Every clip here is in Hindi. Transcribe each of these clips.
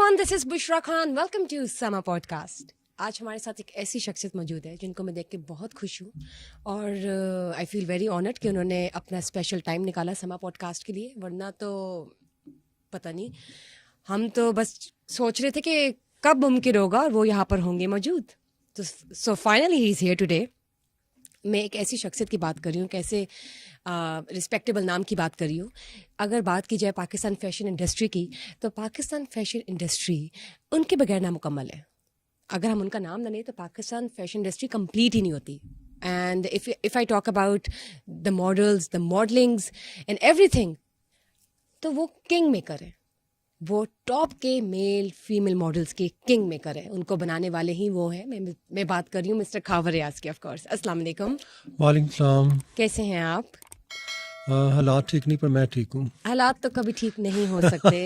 Everyone, this is Bushra Khan. Welcome to Samaa podcast. आज हमारे साथ एक ऐसी शख्सियत मौजूद है जिनको मैं देख के बहुत खुश हूँ और आई फील वेरी ऑनर्ड कि उन्होंने अपना स्पेशल टाइम निकाला समा पॉडकास्ट के लिए। वरना तो पता नहीं, हम तो बस सोच रहे थे कि कब मुमकिन होगा और वो यहाँ पर होंगे मौजूद। तो so finally he is here today. मैं एक ऐसी शख्सियत की बात कर रही हूँ, कैसे रिस्पेक्टेबल नाम की बात कर रही हूँ। अगर बात की जाए पाकिस्तान फैशन इंडस्ट्री की, तो पाकिस्तान फैशन इंडस्ट्री उनके बगैर नामुकम्मल है। अगर हम उनका नाम ना लें तो पाकिस्तान फैशन इंडस्ट्री कंप्लीट ही नहीं होती। And if I talk about the models, the modellings and everything, तो वो किंग मेकर है। वो टॉप के मेल फीमेल मॉडल्स के किंग मेकर है। उनको बनाने वाले ही वो हैं। मैं बात कर रही हूँ मिस्टर खावर रियाज की, ऑफ कोर्स। अस्सलाम वालेकुम। वालेकुम सलाम। कैसे हैं आप? हालात ठीक नहीं, पर मैं ठीक हूँ। हालात तो कभी ठीक नहीं हो सकते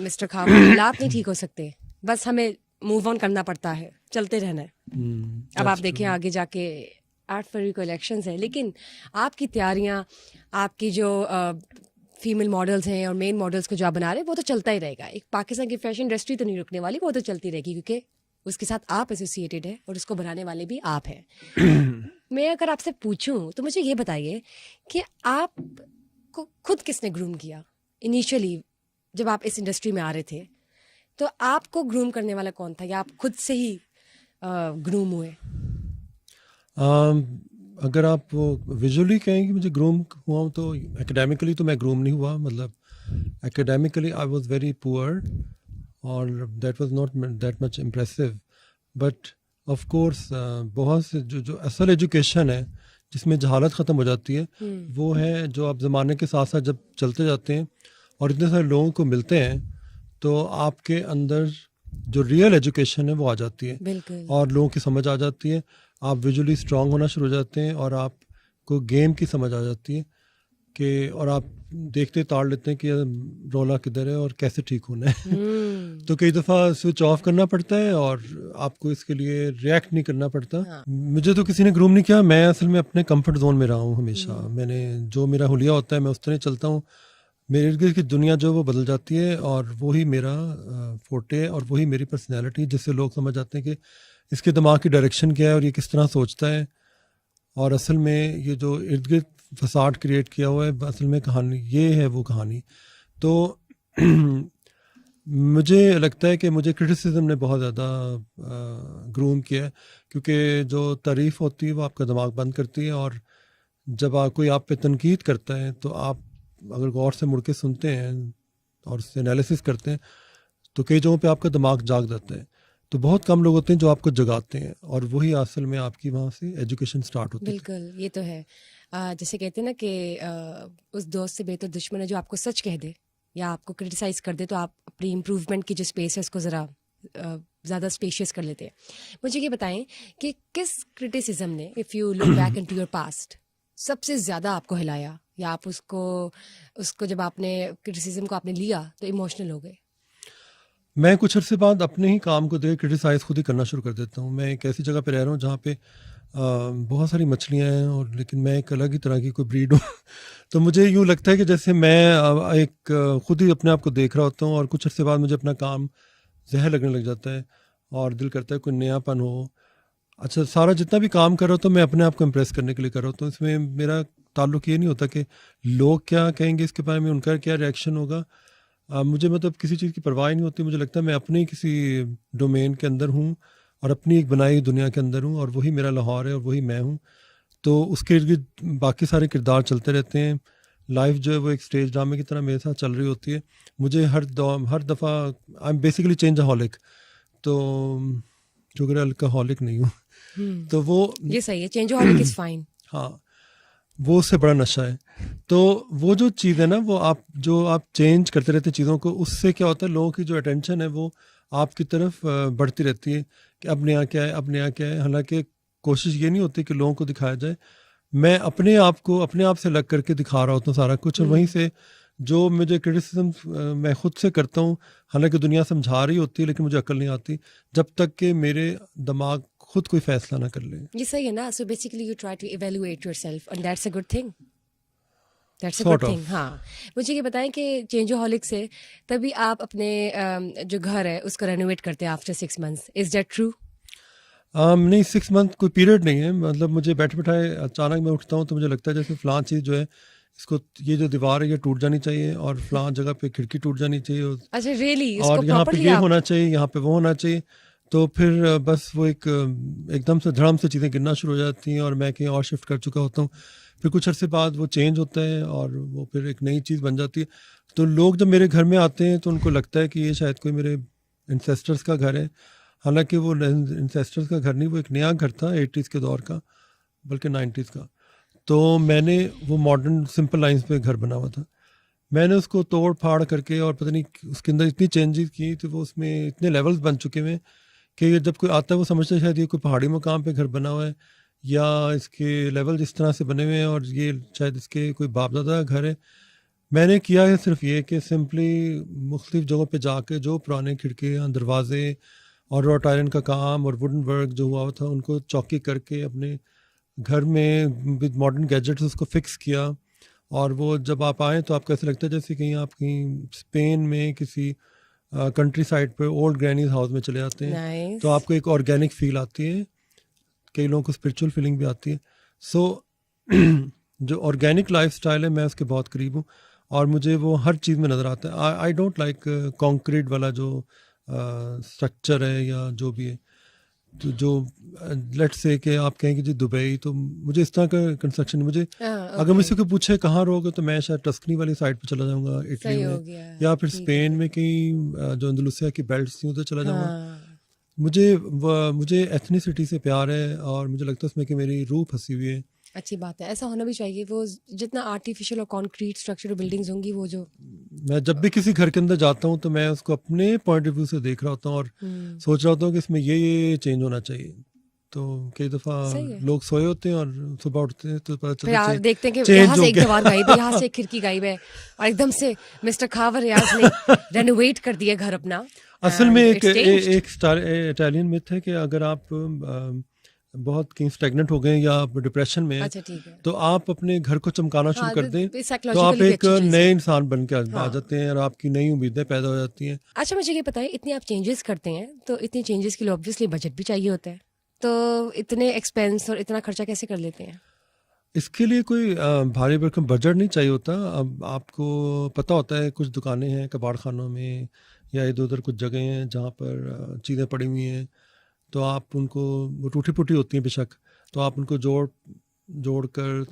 मिस्टर खावर, हालात नहीं ठीक हो सकते। बस हमें मूव ऑन करना पड़ता है, चलते रहना है। अब आप देखिए आगे जाके 8 फरवरी को इलेक्शंस है, लेकिन आपकी तैयारियां, आपकी जो फीमेल मॉडल्स हैं और मेन मॉडल्स को जो आप बना रहे हैं, वो तो चलता ही रहेगा। एक पाकिस्तान की फैशन इंडस्ट्री तो नहीं रुकने वाली, वो तो चलती रहेगी, क्योंकि उसके साथ आप एसोसिएटेड है और उसको बनाने वाले भी आप हैं। मैं अगर आपसे पूछूं तो मुझे ये बताइए कि आप को खुद किसने ग्रूम किया इनिशियली जब आप इस इंडस्ट्री में आ रहे थे? तो आपको ग्रूम करने वाला कौन था, या आप खुद से ही ग्रूम हुए? अगर आप विजुअली कहें कि मुझे ग्रूम हुआ हूँ, तो एकेडमिकली तो मैं ग्रूम नहीं हुआ। मतलब academically I was very poor और that was not that much impressive. But of course बहुत से जो असल एजुकेशन है जिसमें जहालत ख़त्म हो जाती है, वो है जो आप ज़माने के साथ साथ जब चलते जाते हैं और इतने सारे लोगों को मिलते हैं, तो आपके अंदर जो रियल एजुकेशन है वो आ जाती है। बिल्कुल। और लोगों की समझ आ जाती है, आप विजुअली स्ट्रांग होना शुरू हो जाते हैं और आपको गेम की समझ आ जाती है कि और आप देखते ताड़ लेते हैं कि रोला किधर है और कैसे ठीक होना है। तो कई दफ़ा स्विच ऑफ करना पड़ता है और आपको इसके लिए रिएक्ट नहीं करना पड़ता। हाँ। मुझे तो किसी ने ग्रूम नहीं किया। मैं असल में अपने कंफर्ट जोन में रहा हूँ हमेशा। मैंने जो मेरा हुलिया होता है मैं उस तरह चलता हूँ। मेरे इर्द गिर्द की दुनिया जो वो बदल जाती है और वही मेरा फोटे है और वही मेरी पर्सनैलिटी, जिससे लोग समझ जाते हैं कि इसके दिमाग की डायरेक्शन क्या है और ये किस तरह सोचता है। और असल में ये जो इर्द गिर्द फसाड क्रिएट किया हुआ है, असल में कहानी ये है वो कहानी। तो मुझे लगता है कि मुझे क्रिटिसिज्म ने बहुत ज़्यादा ग्रूम किया है, क्योंकि जो तारीफ़ होती है वो आपका दिमाग बंद करती है। और जब कोई आप पे तनकीद करता है तो आप अगर गौर से मुड़ के सुनते हैं और उससे एनालिसिस करते हैं, तो कई जगहों पे आपका दिमाग जाग जाता है। तो बहुत कम लोग होते हैं जो आपको जगाते हैं, और वही असल में आपकी वहाँ से एजुकेशन स्टार्ट होती है। बिल्कुल, ये तो है। जैसे कहते हैं ना कि उस दोस्त से बेहतर दुश्मन है जो आपको सच कह दे या आपको क्रिटिसाइज कर दे, तो आप अपनी इम्प्रूवमेंट की जो स्पेस है उसको ज़रा ज़्यादा स्पेशियस कर लेते हैं। मुझे ये बताएं कि किस क्रिटिसिज्म ने, if you look back into your past, सबसे ज़्यादा आपको हिलाया, या आप उसको जब आपने क्रिटिसिज्म को आपने लिया तो इमोशनल हो गए? मैं कुछ अरसे बाद अपने ही काम को देख क्रिटिसाइज़ खुद ही करना शुरू कर देता हूँ। मैं एक ऐसी जगह पे रह रहा हूँ जहाँ पे बहुत सारी मछलियाँ हैं, और लेकिन मैं एक अलग ही तरह की कोई ब्रीड हूँ। तो मुझे यूँ लगता है कि जैसे मैं खुद ही अपने आप को देख रहा होता हूँ, और कुछ अरसे बाद मुझे अपना काम जहर लगने लग जाता है और दिल करता है कोई नयापन हो। अच्छा, सारा जितना भी काम कर रहा होता हूँ मैं अपने आप को इम्प्रेस करने के लिए कर रहा होता हूँ। इसमें मेरा ताल्लुक ये नहीं होता कि लोग क्या कहेंगे इसके बारे में, उनका क्या रिएक्शन होगा। मुझे मतलब किसी चीज़ की परवाह नहीं होती। मुझे लगता है मैं अपने ही किसी डोमेन के अंदर हूँ और अपनी एक बनाई हुई दुनिया के अंदर हूँ, और वही मेरा लाहौर है और वही मैं हूँ। तो उसके इर्द गिर्द बाकी सारे किरदार चलते रहते हैं। लाइफ जो है वो एक स्टेज ड्रामे की तरह मेरे साथ चल रही होती है। मुझे हर दफ़ा आई एम बेसिकली चेंजहॉलिक, तो जो कि अल्कोहलिक नहीं हूँ। तो वो ये सही है, चेंजहॉलिक इज फाइन। हाँ, वो उससे बड़ा नशा है। तो वो जो चीज़ है ना, वो आप चेंज करते रहते हैं चीज़ों को, उससे क्या होता है, लोगों की जो अटेंशन है वो आपकी तरफ बढ़ती रहती है कि अब नया क्या है, अब नया क्या है। हालांकि कोशिश ये नहीं होती कि लोगों को दिखाया जाए। मैं अपने आप को अपने आप से अलग करके दिखा रहा होता हूँ सारा कुछ, और वहीं से जो मुझे क्रिटिसिज्म मैं खुद से करता हूँ। हालांकि दुनिया समझा रही होती है, लेकिन मुझे अकल नहीं आती जब तक कि मेरे दिमाग खुद कोई फैसला ना कर ले। ये सही है ना? So basically you try to evaluate yourself and that's a good thing. That's a Sort good of. Thing. हाँ, मुझे ये बताएं कि चेंजोहॉलिक से तभी आप अपने जो घर है उसको रेनोवेट करते हैं after 6 months, is that true? नहीं, 6 मंथ कोई पीरियड नहीं है, मतलब मुझे बैठे बैठाए अचानक मैं उठता हूँ तो मुझे लगता है जैसे फ़लाँ चीज़ जो है, इसको, ये जो दीवार है ये टूट जानी चाहिए, और फ़लाँ जगह पे खिड़की टूट जानी चाहिए, अच्छा, रियली उसको और यहाँ पे प्रॉपर्ली ये आप? होना चाहिए, यहाँ पे वो होना चाहिए। तो फिर बस वो एक एकदम से धड़म से चीज़ें गिरना शुरू हो जाती हैं, और मैं कहीं और शिफ्ट कर चुका होता हूँ। फिर कुछ अरसे बाद वो चेंज होता है और वो फिर एक नई चीज़ बन जाती है। तो लोग जब मेरे घर में आते हैं तो उनको लगता है कि ये शायद कोई मेरे इंसेस्टर्स का घर है। हालांकि वो इंसेस्टर्स का घर नहीं, वो एक नया घर था 80s के दौर का, बल्कि 90s का। तो मैंने वो मॉडर्न सिंपल लाइंस पे घर बना हुआ था, मैंने उसको तोड़ फाड़ करके और पता नहीं उसके अंदर इतनी चेंजेस की, तो वो उसमें इतने लेवल्स बन चुके हैं कि जब कोई आता है वो समझता है शायद ये कोई पहाड़ी मकाम पे घर बना हुआ है, या इसके लेवल जिस तरह से बने हुए हैं और ये शायद इसके कोई बाप दादा का घर है। मैंने किया है सिर्फ ये कि सिंपली मुख्तलिफ जगहों पे जाके जो पुराने खिड़कियाँ, दरवाजे और रॉट आयरन का काम और वुडन वर्क जो हुआ था उनको चौकी करके अपने घर में विद मॉडर्न गैजेट्स उसको फिक्स किया। और वो जब आप आएँ तो आपको ऐसा लगता है जैसे कहीं आप कहीं स्पेन में किसी कंट्री साइड पे ओल्ड ग्रैनीज हाउस में चले जाते हैं। नाइस। तो आपको एक ऑर्गेनिक फील आती है, कई लोगों को स्पिरिचुअल फीलिंग भी आती है। सो जो ऑर्गेनिक लाइफस्टाइल है मैं उसके बहुत करीब हूँ, और मुझे वो हर चीज़ में नज़र आता है। आई डोंट लाइक कंक्रीट वाला जो स्ट्रक्चर है या जो भी है। तो जो लेट्स से कि आप कहें कि जी दुबई, तो मुझे इस तरह का कंस्ट्रक्शन, मुझे अगर मुझसे कोई पूछे कहाँ रहोगे तो मैं शायद टस्कनी वाली साइड पे चला जाऊंगा, इटली सही हो में, गया, या फिर ठीक स्पेन है। में कहीं जो अंदलुसिया की बेल्ट्स थी उधर चला जाऊंगा। हाँ, मुझे एथनिसिटी से प्यार है, और मुझे लगता है उसमें कि मेरी रूह फंसी हुई है। अच्छी बात है, ऐसा होना भी चाहिए। वो जितना आर्टिफिशियल और कॉन्क्रीट स्ट्रक्चर बिल्डिंग्स होंगी, वो जो मैं जब भी किसी घर के अंदर जाता हूँ तो मैं उसको अपने पॉइंट ऑफ व्यू से देख रहा होता हूँ, और सोच रहा होता हूँ कि इसमें ये चेंज होना चाहिए। तो कई दफ़ा सही है। लोग सोए होते हैं और सुबह उठते हैं तो पता फिर चलता है देखते हैं कि चेंज यहाँ हो से एक गया। दीवार गायब है, यहाँ से एक खिड़की गायब है, और एकदम से मिस्टर खावर रियाज ने रेनोवेट कर दिया घर अपना। असल में and एक it's changed. इटालियन मिथ है कि अगर आप बहुत कहीं स्टेगनेंट हो गए या आप डिप्रेशन में हैं, अच्छा, ठीक है। तो आप अपने घर को चमकाना शुरू हाँ, कर दें, तो आप साइकोलॉजिकली भी एक अच्छी चीज नए है। इंसान बन के आ हाँ। जाते हैं, और आपकी नई उम्मीदें पैदा हो जाती हैं। अच्छा, मुझे ये बताइए, इतने आप चेंजेस करते हैं तो इतने चेंजेस के लिए ऑब्वियसली बजट भी चाहिए होता है, तो इतने एक्सपेंस और इतना खर्चा कैसे कर लेते हैं? इसके लिए कोई भारी भरकम बजट नहीं चाहिए होता। अब आपको पता होता है कुछ दुकानें हैं कबाड़ खानों में, या इधर उधर कुछ जगह हैं जहाँ पर चीज़ें पड़ी हुई हैं, तो आप उनको, वो टूटी फूटी होती हैं बेशक, तो आप उनको जोड़ कर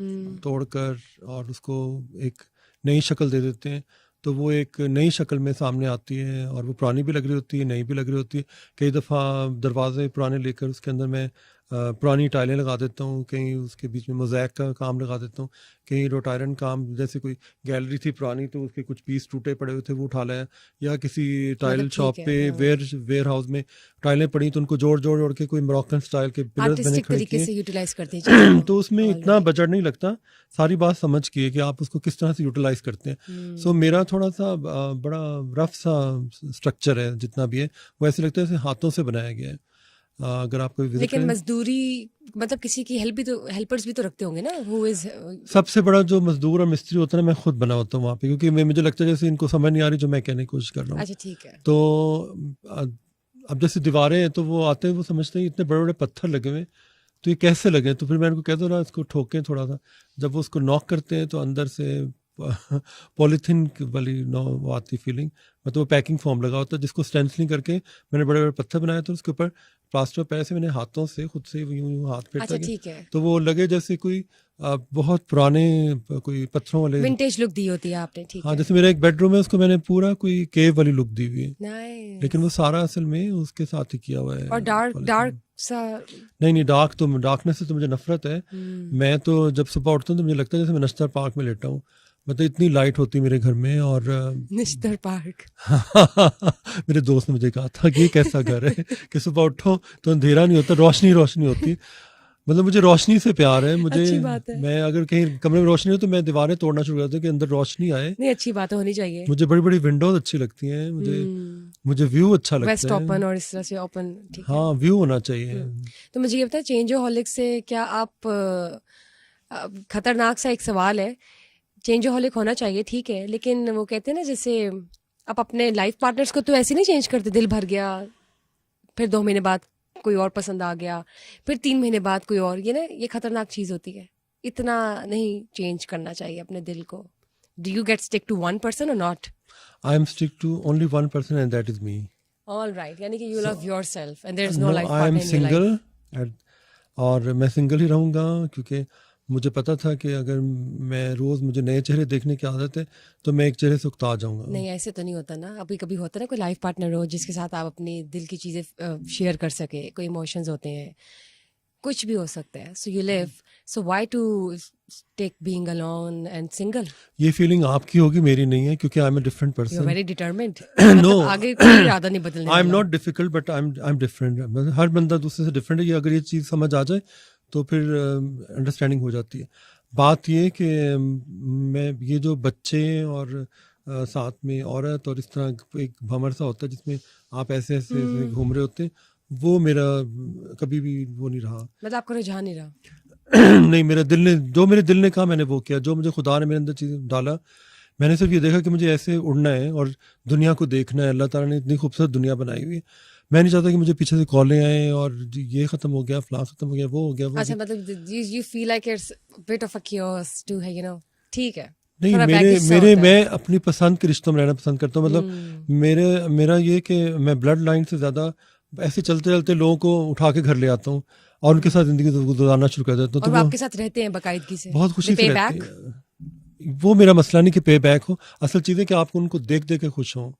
तोड़ कर और उसको एक नई शक्ल दे देते हैं, तो वो एक नई शक्ल में सामने आती है, और वो पुरानी भी लग रही होती है, नई भी लग रही होती है। कई दफ़ा दरवाजे पुराने लेकर उसके अंदर मैं पुरानी टाइलें लगा देता हूँ, कहीं उसके बीच में मोज़ैक का काम लगा देता हूँ, कहीं रोट आयरन काम, जैसे कोई गैलरी थी पुरानी तो उसके कुछ पीस टूटे पड़े हुए थे वो उठा लाया, या किसी टाइल शॉप ठीक पे है, हाँ। वेयर हाउस में टाइलें पड़ी तो उनको जोड़ के कोई मोरक्कन स्टाइल के पिलर्स मैंने आर्टिस्टिक खड़े तरीके किए। से यूटिलाइज करते हैं चीज़ों को। तो उसमें इतना Alright. बजट नहीं लगता, सारी बात समझ के कि आप उसको किस तरह से यूटिलाइज करते हैं। सो मेरा थोड़ा सा बड़ा रफ सा स्ट्रक्चर है, जितना भी है वो ऐसे लगता है जैसे हाथों से बनाया गया है। अगर आप कोई विजिट लेकिन करें, मजदूरी, मतलब किसी की हेल्पर्स भी तो रखते होंगे ना, हु इज सबसे बड़ा जो मजदूर और मिस्त्री होता है ना, मैं खुद बना होता हूँ वहाँ पे, क्योंकि मुझे लगता है जैसे इनको समझ नहीं आ रही जो मैं कहने की कोशिश कर रहा हूँ। अच्छा, ठीक है। तो अ, अब जैसे दीवारें हैं तो वो आते हैं, वो समझते हैं इतने बड़े बड़े पत्थर लगे हुए हैं, तो ये कैसे लगे, तो फिर मैं उनको कहता हूँ ना इसको ठोकें थोड़ा सा। जब वो उसको नॉक करते हैं तो अंदर से पॉलीथीन वाली वो आती फीलिंग, मतलब वो पैकिंग फॉर्म लगा होता है जिसको स्टेंसलिंग करके मैंने बड़े बड़े पत्थर बनाए, तो उसके ऊपर प्लास्टर ऑफ पेरिस से मैंने हाथों से खुद से यूं हाथ फेरता अच्छा, गया, ठीक है। तो वो लगे जैसे कोई बहुत पुराने कोई पत्थरों वाले। विंटेज लुक दी होती है आपने, ठीक हाँ, है। जैसे मेरा एक बेडरूम है उसको मैंने पूरा कोई केव वाली लुक दी हुई है, नाइस। लेकिन वो सारा असल में उसके साथ ही किया हुआ है। और डार्क पॉलीथीन। सा। नहीं, डार्कनेस से तो मुझे नफरत है। मैं तो जब सुबह उठता हूँ तो मुझे लगता है जैसे मैं नश्तर पार्क में लेटा हूँ, मतलब इतनी लाइट होती है मेरे घर में। और निश्तर पार्क। मेरे दोस्त ने मुझे कहा था कि ये कैसा घर है कि सुबह उठो तो अंधेरा नहीं होता, रोशनी होती। मतलब मुझे रोशनी से प्यार है। मुझे, अच्छी बात है। मैं अगर कहीं कमरे में रोशनी हो तो मैं दीवारें तोड़ना शुरू कर देता हूं कि अंदर रोशनी आए। नहीं, अच्छी बात होनी चाहिए। मुझे बड़ी बड़ी विंडोज अच्छी लगती हैं, मुझे व्यू अच्छा वेस्ट लगता है। ओपन और इस तरह से ओपन, ठीक है। हाँ, व्यू होना चाहिए। तो मुझे ये बताए, चेंजोहॉलिक से क्या आप खतरनाक सा एक सवाल है चेंजोहॉलिक होना चाहिए, ठीक है, लेकिन वो कहते हैं ना जैसे आप अपने लाइफ पार्टनर्स को तो ऐसे नहीं चेंज करते, दिल भर गया फिर 2 महीने बाद कोई और पसंद आ गया, फिर 3 महीने बाद कोई और, ये ना ये खतरनाक चीज़ होती है, इतना नहीं चेंज करना चाहिए अपने दिल को. Do you get stick to one person और not? I am stick to only one person and that is me. All right, यानी कि you love yourself and there is no life I am partner in your life. Single और मैं सिंगल ही रहूँगा, क्योंकि मुझे पता था कि अगर मैं रोज़ मुझे नए चेहरे देखने की आदत है तो मैं एक चेहरे से उकता जाऊँगा. नहीं, ऐसे तो नहीं होता ना, अभी कभी होता है ना कोई लाइफ पार्टनर हो जिसके साथ आप अपनी दिल की चीज़ें शेयर कर सके, कोई इमोशंस होते हैं, कुछ भी हो सकता है. So you live, so why to take being alone and single? ये फीलिंग आपकी होगी, मेरी नहीं है, क्योंकि I am a different you are person. Very determined. No. आगे कोई इरादा नहीं बदलने आई एम वाला. Not difficult but I am different. हर बंदा दूसरे से डिफरेंट है. ये अगर ये चीज़ समझ आ जाए तो फिर अंडरस्टैंडिंग हो जाती है. बात ये कि मैं ये जो बच्चे और साथ में औरत और इस तरह एक भंवर सा होता है जिसमें आप ऐसे ऐसे ऐसे घूम रहे होते हैं, वो मेरा कभी भी वो नहीं रहा. मतलब आपको रुझान नहीं रहा. नहीं, मेरे दिल ने कहा मैंने वो किया. जो मुझे खुदा ने मेरे अंदर चीज़ डाला, मैंने सिर्फ ये देखा कि मुझे ऐसे उड़ना है और दुनिया को देखना है. अल्लाह ताला ने इतनी खूबसूरत दुनिया बनाई हुई है. मैं नहीं चाहता कि मुझे पीछे से कॉलें आए और ये ख़त्म हो गया, फलां ख़त्म हो गया, वो हो गया, वो अच्छा, हो गया. मतलब you feel like it's bit of a chaos to है, you know. ठीक है. नहीं, थोड़ा मेरे baggage सा मेरे होता है. मैं अपनी पसंद के रिश्तों में रहना पसंद करता हूँ. मतलब मेरा ये कि मैं ब्लड लाइन से ज़्यादा ऐसे चलते चलते लोगों को उठा के घर ले आता हूँ और उनके साथ ज़िंदगी गुजारना शुरू कर देता हूँ. और तो वो वो आपके साथ रहते हैं बाकायदगी से. बहुत खुशी They से pay रहती back? है. वो मेरा मसला नहीं कि पे बैक हो. असल चीज़ है कि आपको उनको देख देख के खुश हों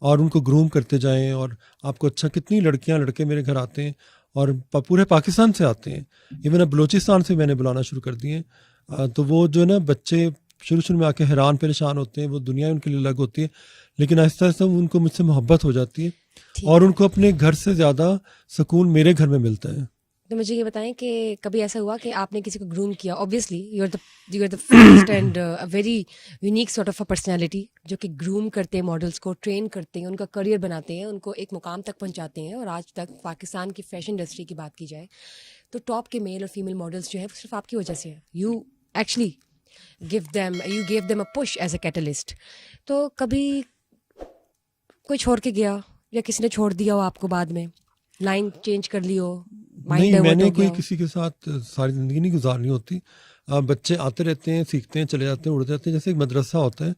और उनको ग्रूम करते जाएं. और आपको अच्छा, कितनी लड़कियां लड़के मेरे घर आते हैं और पूरे पाकिस्तान से आते हैं. इवन अब बलूचिस्तान से मैंने बुलाना शुरू कर दिए. तो वो जो है ना, बच्चे शुरू में आके हैरान परेशान होते हैं. वो दुनिया उनके लिए अलग होती है, लेकिन आहिस्ता आहिस्ता उनको मुझसे मोहब्बत हो जाती है ठीक और है. उनको अपने घर से ज़्यादा सुकून मेरे घर में मिलता है. तो मुझे ये बताएं कि कभी ऐसा हुआ कि आपने किसी को ग्रूम किया. Obviously you are the first and a very unique sort of a personality जो कि ग्रूम करते हैं मॉडल्स को, ट्रेन करते हैं, उनका करियर बनाते हैं, उनको एक मुकाम तक पहुंचाते हैं. और आज तक पाकिस्तान की फैशन इंडस्ट्री की बात की जाए तो टॉप के मेल और फीमेल मॉडल्स जो है वो सिर्फ आपकी वजह से है. You actually gave them a push as a catalyst. तो कभी कोई छोड़ के गया या किसी ने छोड़ दिया हो आपको, बाद में लाइन चेंज कर ली हो, माइंड नहीं, डाइवर्ट मैंने हो कोई गया हो? किसी के साथ सारी ज़िंदगी नहीं गुजारनी होती. बच्चे आते रहते हैं, सीखते हैं, चले जाते हैं, उड़ जाते हैं. जैसे एक मदरसा होता है.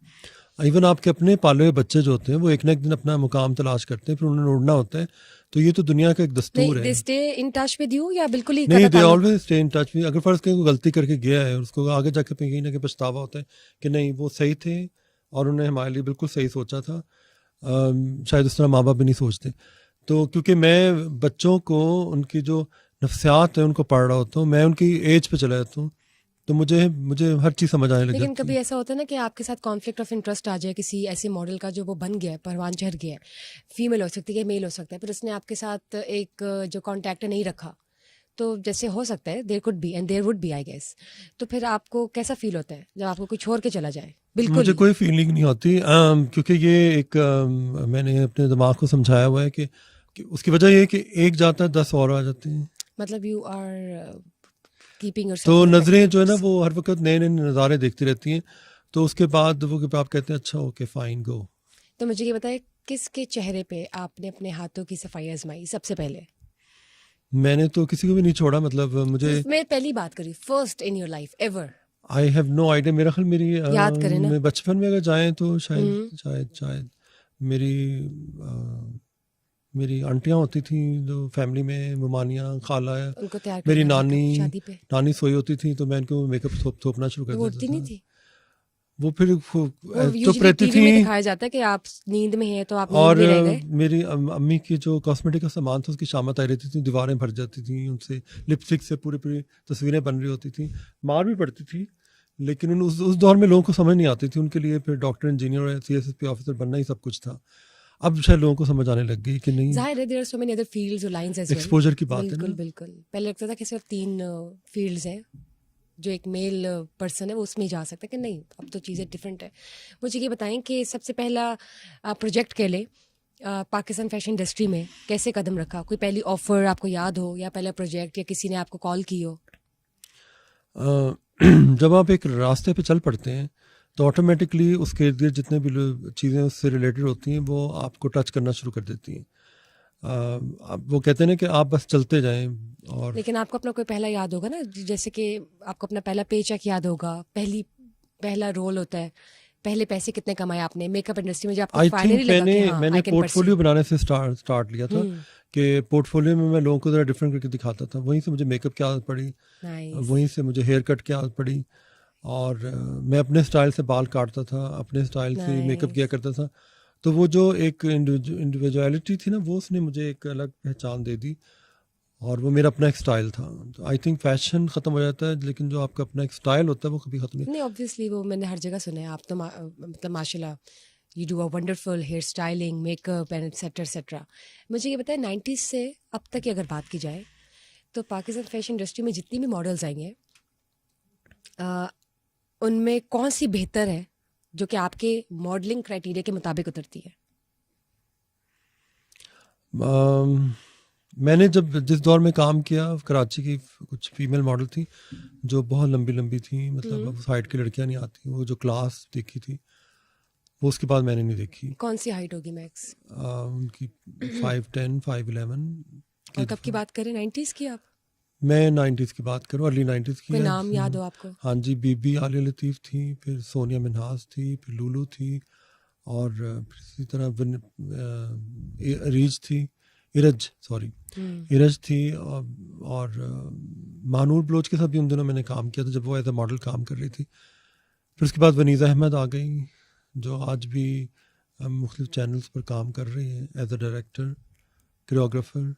इवन आपके अपने पाले हुए बच्चे जो होते हैं वो एक ना एक दिन अपना मुकाम तलाश करते हैं, फिर उन्होंने उड़ना होता है. तो ये तो दुनिया का एक दस्तूर है. They stay in touch with you या बिल्कुल ही नहीं, कटा दे ताल्लुक? Always stay in touch. अगर फर्ज कहीं कोई गलती करके गया है, उसको आगे जाकर कहीं ना कहीं पछतावा होता है कि नहीं, वो सही थे और उन्होंने हमारे लिए बिल्कुल सही सोचा था. शायद उस तरह माँ बाप भी नहीं सोचते. तो क्योंकि मैं बच्चों को उनकी जो नफ्सियात है उनको पढ़ रहा होता हूँ, मैं उनकी एज पे चला जाता हूँ, तो मुझे हर चीज़ समझ आने लग लेकिन जाती कभी है. ऐसा होता है ना कि आपके साथ कॉन्फ्लिक्ट ऑफ इंटरेस्ट आ जाए किसी ऐसे मॉडल का जो वो बन गया है, परवान चढ़ गया है, फीमेल हो सकती है, मेल हो सकता है, फिर उसने आपके साथ एक जो कॉन्टैक्ट नहीं रखा, तो जैसे हो सकता है there could be and there would be, I guess. तो फिर आपको कैसा फील होता है जब आपको कोई छोड़ के चला जाए? बिल्कुल मुझे ही. कोई फीलिंग नहीं होती, क्योंकि ये एक मैंने अपने दिमाग को समझाया हुआ है कि उसकी वजह ये है कि एक जाता है 10 और आ जाते हैं. मतलब यू आर कीपिंग तो नज़रें जो है ना वो हर वक्त नए नए नज़ारे देखती रहती हैं. तो उसके बाद वो आप कहते हैं अच्छा ओके फाइन गो. तो मुझे ये बताएं, किसके चेहरे पे आपने अपने हाथों की सफाई आजमाई सबसे पहले? मैंने तो किसी को भी नहीं छोड़ा. मतलब मुझे, मैं पहली बात करी, first in your life ever. I have no idea. मेरा ख्याल मेरी याद करें ना. मैं बचपन में अगर जाएं तो शायद मेरी आंटियां होती थी जो फैमिली में, ममानियाँ, खाला, उनको तैयार मेरी करना होता नानी शादी पे. नानी सोई होती थी तो मैं इनको मेकअप थोपना शुरू तो कर वो उठती देता नहीं था. थी. वो फिर वो चुप यूजुअली रहती टीवी में थी. दिखाया जाता है कि आप नींद में हैं तो आप नींद और में रह गए. मेरी अम्मी की जो कॉस्मेटिक का सामान था उसकी शामत आई रहती थी, दीवारें भर जाती थी उनसे, लिपस्टिक से पूरी तस्वीरें बन रही होती थी. मार भी पड़ती थी, लेकिन उस दौर में लोगों को समझ नहीं आती थी. उनके लिए फिर डॉक्टर, इंजीनियर और CSSP ऑफिसर बनना ही सब कुछ था. अब शायद लोगों को समझ आने लग गई कि नहीं, जाहिर है there are so many other fields और लाइंस एज वेल. एक्सपोजर की बात है बिल्कुल ना. बिल्कुल. पहले लगता था कि सिर्फ 3 फील्ड्स हैं जो एक मेल पर्सन है वो उसमें ही जा सकता है, कि नहीं अब तो चीज़ें डिफरेंट है. मुझे ये बताएं कि सबसे पहला प्रोजेक्ट के लिए पाकिस्तान फैशन इंडस्ट्री में कैसे कदम रखा? कोई पहली ऑफर आपको याद हो या पहला प्रोजेक्ट या किसी ने आपको कॉल की हो? जब आप एक रास्ते पे चल पड़ते हैं तो ऑटोमेटिकली उसके इर्द गिर्द जितने भी चीज़ें उससे रिलेटेड होती हैं वो आपको टच करना शुरू कर देती हैं। अब वो कहते हैं ना कि आप बस चलते जाएं। और लेकिन आपको अपना कोई पहला याद होगा ना, जैसे कि आपको अपना पहला पे चेक याद होगा, पहला रोल होता है, पहले पैसे कितने कमाए आपने मेकअप इंडस्ट्री में, जब आपको आई फाइनली थिंक लगा कि हाँ मैंने आई कैन पोर्टफोलियो बनाने से स्टार्ट लिया था परस्यू। कि पोर्टफोलियो में मैं लोगों को ज़रा डिफरेंट करके दिखाता था। वहीं से मुझे मेकअप की आदत पड़ी, नाइस। वहीं से मुझे हेयर कट की आदत पड़ी, और मैं अपने स्टाइल से बाल काटता था, अपने स्टाइल से मेकअप किया करता था। तो वो जो एक इंडिविजुअलिटी थी ना, वो उसने मुझे एक अलग पहचान दे दी, और वो मेरा अपना एक स्टाइल था। तो आई थिंक फैशन ख़त्म हो जाता है, लेकिन जो आपका अपना एक स्टाइल होता है वो कभी ख़त्म नहीं। नहीं, ऑब्वियसली वो मैंने हर जगह सुना है। आप तो मतलब माशाल्लाह you do a wonderful hair styling, makeup and etcetera etcetera. मुझे ये बताएं 90s से अब तक की अगर बात की जाए तो पाकिस्तान फैशन इंडस्ट्री में जितनी भी मॉडल्स आई हैं उनमें कौन सी बेहतर है जो कि आपके मॉडलिंग क्राइटेरिया के मुताबिक उतरती है? मैंने जब जिस दौर में काम किया, कराची की कुछ फीमेल मॉडल थी जो बहुत लंबी लंबी थी, मतलब उस हाइट की लड़कियां नहीं आती, वो जो क्लास देखी थी वो उसके बाद मैंने नहीं देखी। कौन सी हाइट होगी मैक्स? उनकी 5'10", 5'11". और कब की बात करें, 90s की आप? मैं 90s की बात करूँ, अर्ली 90s की। कोई नाम याद हो आपको? हाँ जी, बीबी आलिया लतीफ़ थी, फिर सोनिया मिन्हाज थी, फिर लुलू थी, और फिर इसी तरह रीज थी, इरज थी, और मानूर बलोच के साथ भी उन दिनों मैंने काम किया था जब वो एज ए मॉडल काम कर रही थी। फिर उसके बाद वनीज़ा अहमद आ गई जो आज भी मुख्तलिफ चैनल्स पर काम कर रही हैं एज ए डायरेक्टर, कोरियोग्राफर।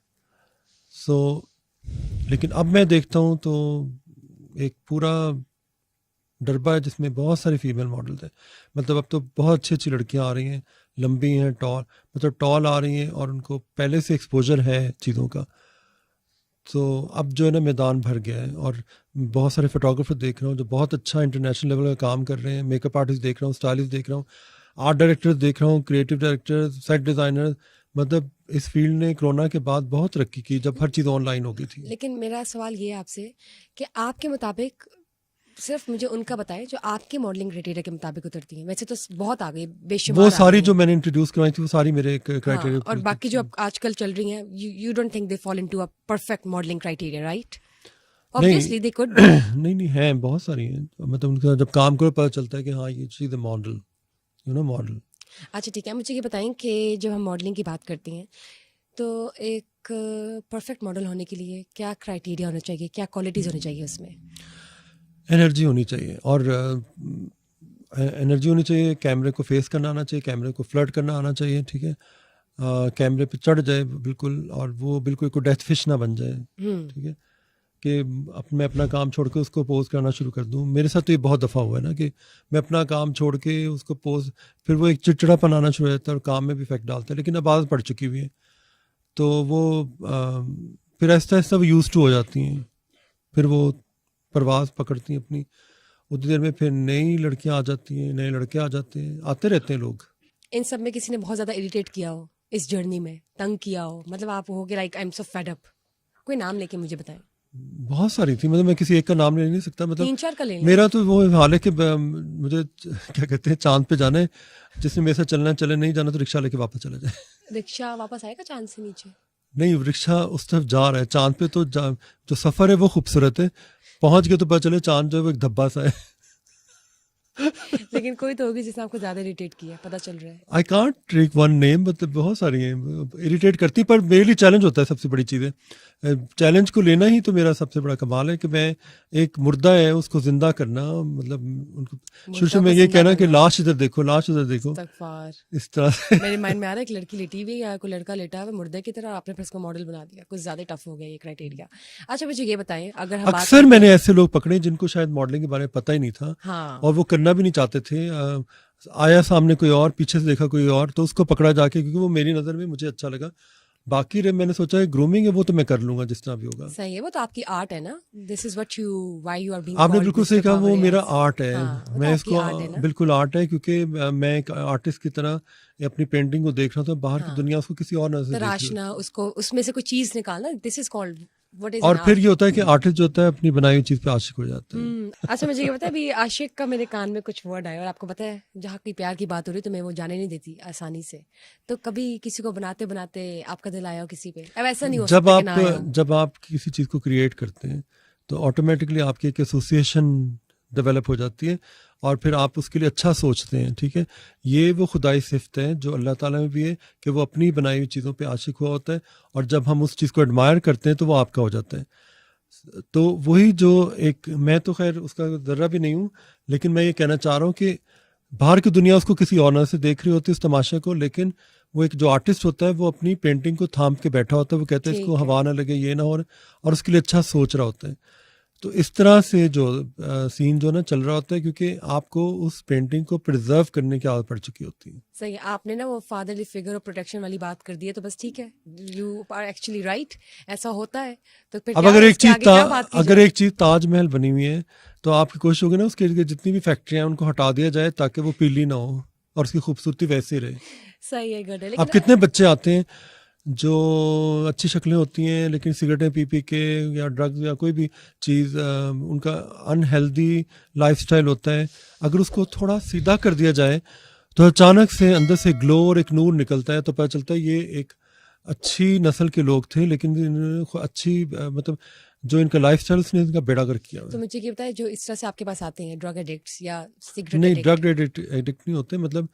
लेकिन अब मैं देखता हूँ तो एक पूरा डरबा है जिसमें बहुत सारी फीमेल मॉडल्स हैं। मतलब अब तो बहुत अच्छी अच्छी लड़कियाँ आ रही हैं, लंबी हैं, टॉल, मतलब टॉल आ रही हैं, और उनको पहले से एक्सपोजर है चीज़ों का। तो अब जो है ना मैदान भर गया है, और बहुत सारे फोटोग्राफर देख रहा हूँ जो बहुत अच्छा इंटरनेशनल लेवल का काम कर रहे हैं। मेकअप आर्टिस्ट देख रहा हूँ, स्टाइलिस्ट देख रहा हूँ, आर्ट डायरेक्टर्स देख रहा हूँ, क्रिएटिव डायरेक्टर्स, सेट डिज़ाइनर। मतलब इस फील्ड ने कोरोना के बाद बहुत तरक्की की जब हर चीज़ ऑनलाइन हो गई थी। लेकिन मेरा सवाल ये है आपसे कि आपके मुताबिक सिर्फ मुझे उनका बताएं जो आपके मॉडलिंग क्राइटेरिया के मुताबिक उतरती हैं। वैसे तो बहुत आ गई, बेशुमार वो आ सारी गई जो हैं। मैंने इंट्रोड्यूस करवाई थी वो सारी मेरे क्राइटेरिया। और बाकी जो अब आजकल चल रही हैं, you don't think they fall into a perfect modelling criteria, right? Obviously they could. नहीं है, बहुत सारी हैं। मतलब उनका जब काम करो पता चलता है कि हाँ ये चीज़ मॉडल, मॉडल। अच्छा ठीक है, मुझे ये बताएं कि जब हम मॉडलिंग की बात करते हैं तो एक परफेक्ट मॉडल होने के लिए क्या क्राइटेरिया होना चाहिए, क्या क्वालिटीज़ होनी चाहिए उसमें? एनर्जी होनी चाहिए, और एनर्जी होनी चाहिए, कैमरे को फेस करना आना चाहिए, कैमरे को फ्लर्ट करना आना चाहिए, ठीक है, कैमरे पे चढ़ जाए बिल्कुल, और वो बिल्कुल कोई डेथ फिश ना बन जाए, ठीक है, कि मैं अपना काम छोड़ के उसको पोज करना शुरू कर दूं। मेरे साथ तो ये बहुत दफ़ा हुआ है ना कि मैं अपना काम छोड़ के उसको पोज, फिर वो एक चिड़चिड़ापन आना शुरू हो जाता है और काम में भी इफेक्ट डालता है। लेकिन अब आदत पड़ चुकी हुई है तो वो फिर आहिस्ता आहिस्ता वो यूज टू हो जाती हैं, फिर वो परवाज़ पकड़ती हैं अपनी। उतनी देर में फिर नई लड़कियां आ जाती हैं, नए लड़के आ जाते हैं, आते रहते हैं लोग। इन सब में किसी ने बहुत ज़्यादा इरिटेट किया हो इस जर्नी में, तंग किया हो, मतलब आप हो गए like I am so fed up, कोई नाम लेके मुझे बताएं। बहुत सारी थी, मतलब मैं किसी एक का नाम ले नहीं सकता। मतलब 3-4 का ले लें। मेरा तो वो हाल है कि मुझे क्या कहते हैं, चांद पे जाना है, जिसने मेरे साथ चलना चले, नहीं जाना तो रिक्शा लेके वापस चला जाए। रिक्शा वापस आएगा चांद से नीचे? नहीं, रिक्शा उस तरफ जा रहा है, चांद पे तो जो सफ़र है वो खूबसूरत है, पहुंच गए तो पता चले चांद जो है वो एक धब्बा सा है। लेकिन कोई तो होगी जिसने आपको ज़्यादा इरिटेट किया, पता चल रहा है। I can't take one name, मतलब बहुत सारी हैं इरिटेट करती, पर मेरे लिए चैलेंज होता है। सबसे बड़ी चीज़ है चैलेंज को लेना ही तो मेरा सबसे बड़ा कमाल है कि मैं एक मुर्दा है उसको जिंदा करना, मतलब उनको शुरू में ये कहना कि लाश इधर देखो, लाश इधर देखो, इस तरह से। मेरे माइंड में आ रहा है एक लड़की लेटी हुई है या कोई लड़का लेटा हुआ मुर्दे की तरह, आपने फिर उसको मॉडल बना दिया, कुछ ज़्यादा टफ हो गया ये क्राइटेरिया। अच्छा मुझे ये बताएं, अगर हम अक्सर मैंने ऐसे लोग पकड़े जिनको शायद मॉडलिंग के बारे में पता ही नहीं था, हाँ, और वो करना भी नहीं चाहते थे। आया सामने कोई और, पीछे से देखा कोई और, तो उसको पकड़ा जाके, क्योंकि वो मेरी नज़र में मुझे अच्छा लगा। बाकी मैंने सोचा ग्रूमिंग है वो तो मैं कर लूंगा जिस तरह भी होगा। सही है, वो तो आपकी आर्ट है ना, this is what you why you are being. आपने बिल्कुल सही कहा, वो मेरा आर्ट है। हाँ, मैं इसको बिल्कुल आर्ट है, क्योंकि मैं एक आर्टिस्ट की तरह अपनी पेंटिंग को देख रहा था, बाहर की दुनिया उसको किसी और नजर से तराशना, उसको उसमें से कोई चीज निकालना, this is called what is और फिर ये होता है कि आर्टिस्ट जो होता है अपनी बनाई हुई चीज़ पे आशिक हो जाता है। अच्छा मुझे ये पता है अभी आशिक का मेरे कान में कुछ वर्ड आया और आपको पता है जहाँ की प्यार की बात हो रही तो मैं वो जाने नहीं देती आसानी से। तो कभी किसी को बनाते बनाते आपका दिल आया हो किसी पे? अब ऐसा नहीं हो सकता कि ना आया हो। जब आप किसी चीज़ को क्रिएट करते हैं तो ऑटोमेटिकली आपकी एक एसोसिएशन डेवलप हो जाती है और फिर आप उसके लिए अच्छा सोचते हैं, ठीक है। ये वो खुदाई सिफ्त है जो अल्लाह ताला में भी है कि वो अपनी बनाई हुई चीज़ों पे आशिक हुआ होता है और जब हम उस चीज़ को एडमायर करते हैं तो वो आपका हो जाता है। तो वही जो एक, मैं तो खैर उसका ज़र्रा भी नहीं हूँ, लेकिन मैं ये कहना चाह रहा हूँ कि बाहर की दुनिया उसको किसी और नज़र से देख रही होती है उस तमाशे को, लेकिन वो एक जो आर्टिस्ट होता है वो अपनी पेंटिंग को थाम के बैठा होता है, वो कहता है ठीक इसको है। हवा ना लगे, ये ना हो, और उसके लिए अच्छा सोच रहा होता है। तो इस तरह से जो सीन जो ना चल रहा होता है, क्योंकि आपको उस पेंटिंग को प्रिजर्व करने की आदत पड़ चुकी होती है। सही है, आपने ना वो फादरली फिगर और प्रोटेक्शन वाली बात कर दी है तो बस ठीक है, यू आर एक्चुअली राइट, ऐसा होता है। तो फिर अब क्या अगर है, एक इसके चीज आगे क्या बात की अगर जाए? एक चीज ताजमहल बनी हुई है तो आपकी कोशिश होगी ना उसके इर्द गिर्द जितनी भी फैक्ट्रियां हैं उनको हटा दिया जाए ताकि वो पीली ना हो और उसकी खूबसूरती वैसे ही रहे। सही है, गुड है। अब लेकिन कितने बच्चे आते हैं जो अच्छी शक्लें होती हैं लेकिन सिगरेटें पी पी के या ड्रग्स या कोई भी चीज़, उनका अनहेल्दी लाइफस्टाइल होता है, अगर उसको थोड़ा सीधा कर दिया जाए तो अचानक से अंदर से ग्लो और एक नूर निकलता है, तो पता चलता है ये एक अच्छी नस्ल के लोग थे, लेकिन इन्होंने अच्छी मतलब जो इनका लाइफस्टाइल उसने इनका बेड़ा गर्क किया हुआ तो है। मुझे ये बताए, जो इस तरह से आपके पास आते हैं ड्रग एडिक्ट्स या सिगरेट नहीं, एडिक्ट, ड्रग एडिक्ट नहीं होते, मतलब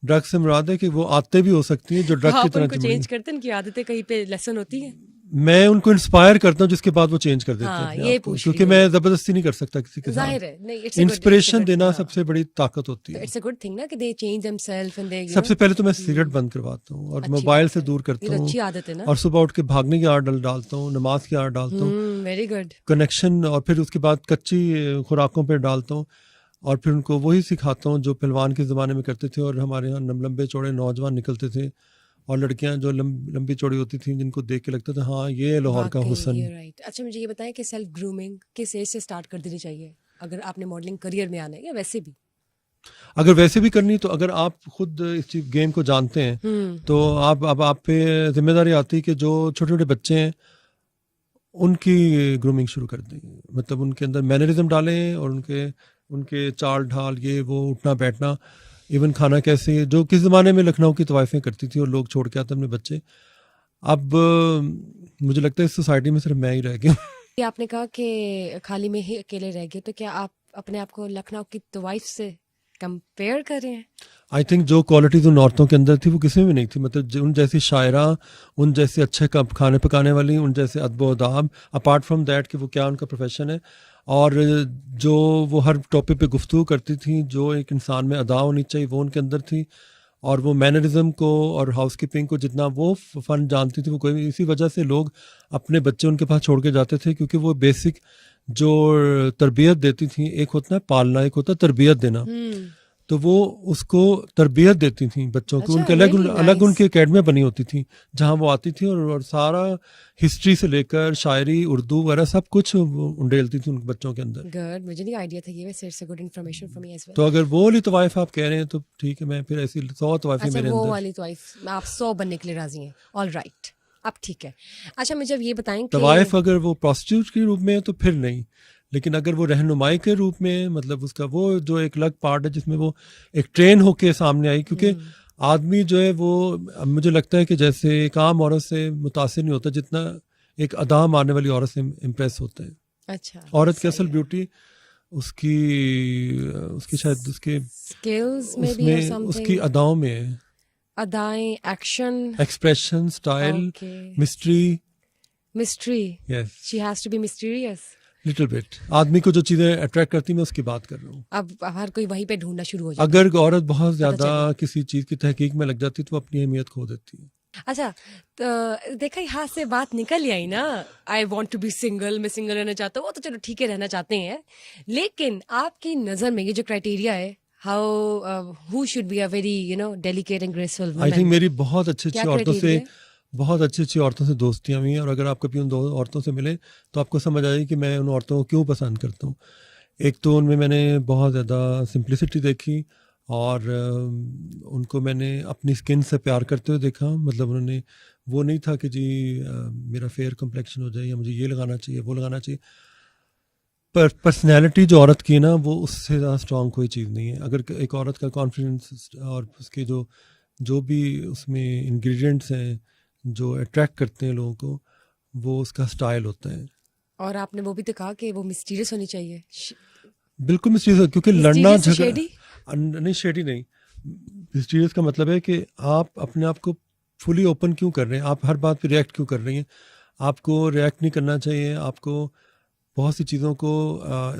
ड्रग से मुराद है कि वो आते भी हो सकती हैं जो ड्रग की आप तरह उनको चिमड़ी। चेंज करते हैं, उनकी आदतें कहीं पे लेसन होती है? मैं उनको इंस्पायर करता हूँ जिसके बाद वो चेंज कर देते हैं हाँ, अपने ये आप को, पूछ क्योंकि रही हूँ। मैं जबरदस्ती नहीं कर सकता किसी के जाहिर साथ। है, नहीं, इट्स इंस्पिरेशन देना सबसे बड़ी ताकत होती है। इट्स अ गुड थिंग ना कि they change themselves and they सबसे पहले तो मैं सिगरेट बंद करवाता हूँ और अच्छी मोबाइल बात से है। दूर ये करता तो हूँ अच्छी आदत है ना। और सुबह उठ के भागने की आदत डालता हूँ, नमाज की आदत डालता हूँ, वेरी गुड। कनेक्शन, और फिर उसके बाद कच्ची खुराकों पे डालता हूँ और फिर उनको वही सिखाता हूँ जो पहलवान के ज़माने में करते थे और हमारे यहाँ लंबे चौड़े नौजवान निकलते थे और लड़कियां जो लंबी चौड़ी होती थी जिनको देख के लगता था हाँ ये लाहौर का हुस्न। राइट। अच्छा मुझे ये बताएं कि सेल्फ ग्रूमिंग किस एज से स्टार्ट कर देनी चाहिए अगर आपने मॉडलिंग करियर में आना है, या वैसे भी? अगर वैसे भी करनी तो अगर आप खुद इस गेम को जानते हैं तो आप पे जिम्मेदारी आती है कि जो छोटे छोटे बच्चे हैं उनकी ग्रूमिंग शुरू कर दें, मतलब उनके अंदर मैनरिज्म डालें और उनके चाल ढाल, ये वो, उठना बैठना, इवन खाना कैसे, जो किस ज़माने में लखनऊ की तवाइफें करती थी और लोग छोड़ के आते अपने बच्चे। अब मुझे लगता है इस सोसाइटी में सिर्फ मैं ही रह गया। ये आपने कहा कि खाली में ही अकेले रह गए, तो क्या आप अपने आप को लखनऊ की तवाइफ से कंपेयर कर रहे हैं? आई थिंक जो क्वालिटीज उन औरतों के अंदर थी वो किसी में भी नहीं थी, मतलब उन जैसी शायरा, उन जैसे अच्छे खाने पकाने वाली, उन जैसे अदब अदाब, अपार्ट फ्रॉम दैट कि वो क्या उनका प्रोफेशन है, और जो वो हर टॉपिक पे गुफ्तगू करती थी, जो एक इंसान में अदा होनी चाहिए वो उनके अंदर थी, और वो मैनरिज्म को और हाउस कीपिंग को जितना वो फ़न जानती थी वो कोई, इसी वजह से लोग अपने बच्चे उनके पास छोड़ के जाते थे, क्योंकि वो बेसिक जो तरबियत देती थी, एक होता है पालना, एक होता है तरबियत देना, तो वो उसको तरबियत देती थी बच्चों को। अच्छा, उनके अलग really अलग nice. उनकी अकेडमियाँ बनी होती थी जहाँ वो आती थी और सारा हिस्ट्री से लेकर शायरी, उर्दू वगैरह सब कुछ उंडेलती थी उन बच्चों के अंदर। गुड, मुझे नहीं आइडिया था ये, वैसे it's a good information for me as well. तो अगर वो वाली तवाइफ आप कह रहे हैं तो ठीक है, मैं फिर ऐसी 100 तवाइफें अच्छा, मेरे वो अंदर। वाली तवाइफ आप 100 बनने के लिए राजी हैं? ऑल राइट, अब ठीक है। अच्छा मुझे अब ये बताएं कि तवाइफ अगर वो प्रोस्टिट्यूट के रूप में है तो फिर नहीं, लेकिन अगर वो रहनुमाई के रूप में, मतलब उसका वो जो एक अलग पार्ट है जिसमें वो एक ट्रेन होके सामने आई, क्योंकि आदमी जो है वो, मुझे लगता है कि जैसे एक आम औरत से मुतासिर नहीं होता जितना एक अदा मारने वाली औरत से इम्प्रेस होता है। अच्छा, औरत की असल ब्यूटी उसकी शायद उसके स्किल्स में भी और उसमें उसकी समथिंग, अदाओं में है, अदाएं, action, expression, style, mystery. Mystery, yes, she has to be mysterious little bit. आदमी को जो चीज़ें अट्रैक्ट करती मैं उसकी बात कर रहा हूँ। अब हर कोई वहीं पे ढूंढना शुरू हो जाता अगर औरत बहुत ज़्यादा चला। किसी चीज़ की तहकीक में लग जाती तो वो अपनी अहमियत खो देती है। अच्छा, तो देखा यहाँ से बात निकल ही आई ना, I want to be single, मैं सिंगल रहना चाहता हूँ, वो तो चलो ठीक है रहना चाहते हैं, लेकिन आपकी नज़र में ये जो क्राइटेरिया है, how who should be a very delicate and graceful I think मेरी बहुत अच्छी क्या अच्छी औरतों से criteria? बहुत अच्छी अच्छी औरतों से दोस्तियाँ हुई हैं, और अगर आप कभी उन दो औरतों से मिले तो आपको समझ आएगी कि मैं उन औरतों को क्यों पसंद करता हूँ। एक तो उनमें मैंने बहुत ज़्यादा सिंप्लिसिटी देखी, और उनको मैंने अपनी स्किन से प्यार करते हुए देखा। मतलब उन्होंने वो नहीं था कि जी मेरा फेयर कम्प्लेक्शन हो जाए या मुझे ये लगाना चाहिए वो लगाना चाहिए। पर पर्सनैलिटी जो औरत की है ना, वो उससे ज़्यादा स्ट्रॉन्ग कोई चीज़ नहीं है। अगर एक औरत का कॉन्फिडेंस और उसके जो भी उसमें इंग्रेडिएंट्स हैं जो अट्रैक्ट करते हैं लोगों को, वो उसका स्टाइल होता है। और आपने वो भी तो कहा कि वो मिस्टीरियस होनी चाहिए। बिल्कुल मिस्टीरियस, क्योंकि लड़ना Mysterious से झगड़ा shady? नहीं, शेडी नहीं। मिस्टीरियस का मतलब है कि आप अपने आप को फुली ओपन क्यों कर रहे हैं, आप हर बात पे रिएक्ट क्यों कर रही हैं। आपको रिएक्ट नहीं करना चाहिए, आपको बहुत सी चीज़ों को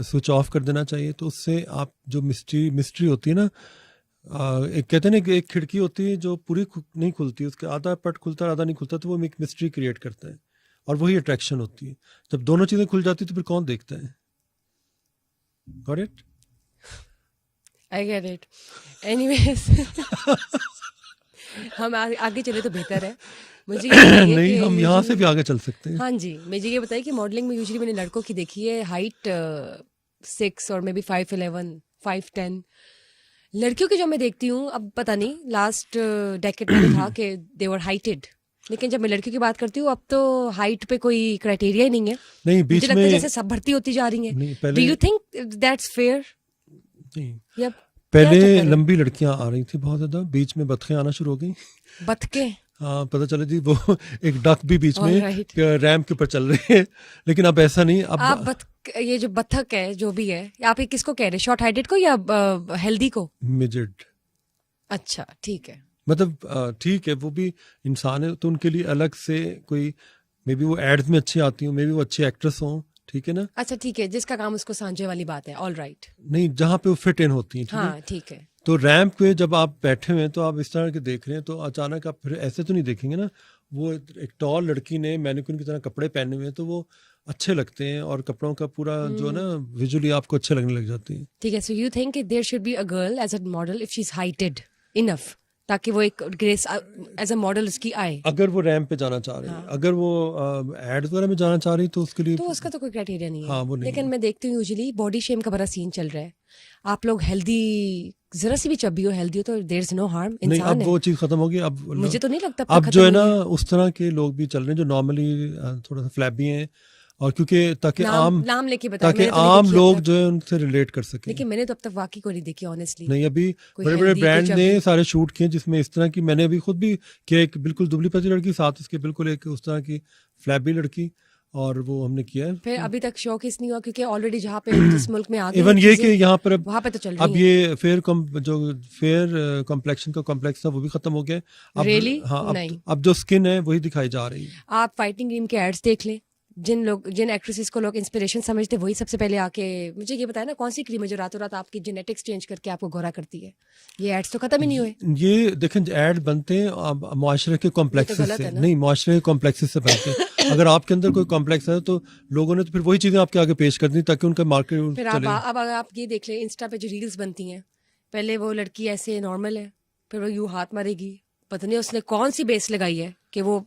स्विच ऑफ कर देना चाहिए। तो उससे आप जो मिस्ट्री होती है ना, एक कहते हैं ना कि एक खिड़की होती है जो पूरी नहीं खुलती, उसके आधा पट खुलता है आधा नहीं खुलता, तो वो एक मिस्ट्री क्रिएट करता है और वही अट्रैक्शन होती है। जब दोनों चीज़ें खुल जाती तो फिर कौन देखता है। Got it? I get it. Anyways, हम आगे चले तो बेहतर है। मुझे ये बताइए नहीं, कि हम यहाँ से usually- भी आगे चल सकते हैं। हाँ जी, मुझे ये बताइए कि मॉडलिंग में यूजुअली मैंने लड़कों की देखी है हाइट 6 और मे बी 5'11", 5'10". लड़कियों की जो मैं देखती हूँ, अब पता नहीं लास्ट डेकेड में था कि दे वर हाइटेड, लेकिन जब मैं लड़कियों की बात करती हूँ अब तो हाइट पे कोई क्राइटेरिया ही नहीं है। नहीं, मुझे बीच लगता है में जैसे सब भर्ती होती जा रही हैं। नहीं, डू पहले यू थिंक दैट्स फेयर? नहीं, या पहले क्या चक्कर है? लंबी लड़कियां आ रही थी बहुत ज्यादा, बीच में बतखें आना शुरू हो गई। बतके? हाँ, पता चला जी वो एक डक भी बीच में Alright. रैंप के ऊपर चल रहे हैं। लेकिन अब ऐसा नहीं। अब ये जो बतख है जो भी है, आप ये किसको कह रहे हैं, शॉर्ट हाइटेड को या हेल्दी को? मिडेड, अच्छा ठीक है। मतलब ठीक है, वो भी इंसान है, तो उनके लिए अलग से कोई, मे बी वो एड्स में अच्छी आती हूँ, मे बी वो अच्छी एक्ट्रेस हों, ठीक है ना। अच्छा ठीक है, जिसका काम उसको सांझे वाली बात है। All right. नहीं, जहाँ पे वो फिट इन होती हैं, ठीक है। हाँ ठीक है। तो रैंप पे जब आप बैठे हुए हैं तो आप इस तरह के देख रहे हैं, तो अचानक आप फिर ऐसे तो नहीं देखेंगे ना। वो एक टॉल लड़की ने मैनिक्विन की तरह कपड़े पहने हुए हैं, तो वो अच्छे लगते हैं और कपड़ों का पूरा जो है ना विजुअली आपको अच्छे लगने लग जाते हैं। ठीक है, so you think there should be a girl as a model if she is heighted enough, ताकि वो एक ग्रेस एज अ मॉडल उसकी आए। अगर वो रैंप पे जाना चाह रहे हैं, अगर वो एड्स वगैरह में जाना चाह रही है, तो उसके लिए तो उसका तो कोई क्राइटेरिया नहीं है। हाँ, वो नहीं लेकिन है। मैं देखती हूँ यूजुअली बॉडी शेम का बड़ा सीन चल रहा है। आप लोग हेल्दी, जरा सी भी चब्बी हो, हेल्दी हो, तो देयर इज नो हार्म। नहीं, इंसान अब है। वो चीज़ खत्म होगी। अब मुझे तो नहीं लगता अब जो है ना उस तरह के लोग भी चल रहे हैं जो नॉर्मली थोड़ा सा फ्लैबी हैं, और क्योंकि ताकि नाम लेके बताओ, ताकि मैंने तो नहीं आम देखी अब लोग तक। जो है उनसे रिलेट कर सकें। लेकिन मैंने तो अब तक वाकई को नहीं देखी ऑनेस्टली। नहीं, अभी कोई बड़े बड़े healthy, ब्रांड कुछ ने अभी- सारे शूट किए जिसमें इस तरह की, मैंने अभी खुद भी किया, एक बिल्कुल दुबली पतली लड़की, साथ उसके बिल्कुल एक उस तरह की फ्लैबी लड़की, और वो हमने किया है। फिर अभी तक शौक इस नहीं हुआ, क्योंकि ऑलरेडी जहाँ पे जिस मुल्क में आ गई इवन हैं ये कि चीज़ें, यहाँ पर वहाँ पे तो चल अब रही हैं। ये फेयर कॉम्प्लेक्शन का कॉम्प्लेक्स था वो भी खत्म हो गया। अब Really? हाँ, नहीं। अब जो स्किन है वही दिखाई जा रही है। आप फाइटिंग क्रीम के एड्स देख लें, जिन एक्ट्रेसेस को लोग इंस्पिरेशन समझते वही सबसे पहले आके मुझे ये बताया ना कौन सी क्रीम है जो रातों रात आपकी जेनेटिक्स चेंज करके आपको गोरा करती है। ये एड्स तो खत्म ही नहीं हुए। ये देखें, ऐड बनते हैं अब माशरे के कॉम्प्लेक्सेस गलत से, है ना? नहीं, माशरे के कॉम्प्लेक्सेस से बनते हैं। अगर आपके अंदर कोई कॉम्प्लेक्स है तो लोगों ने तो फिर वही चीज़ें आपके आगे पेश कर दी ताकि उनका मार्केट फिर चले। अब आप ये देख लें, इंस्टा पे जो रील्स बनती हैं, पहले वो लड़की ऐसे नॉर्मल है, फिर वो यूं हाथ मारेगी, पता नहीं उसने कौन सी बेस लगाई है कि वो,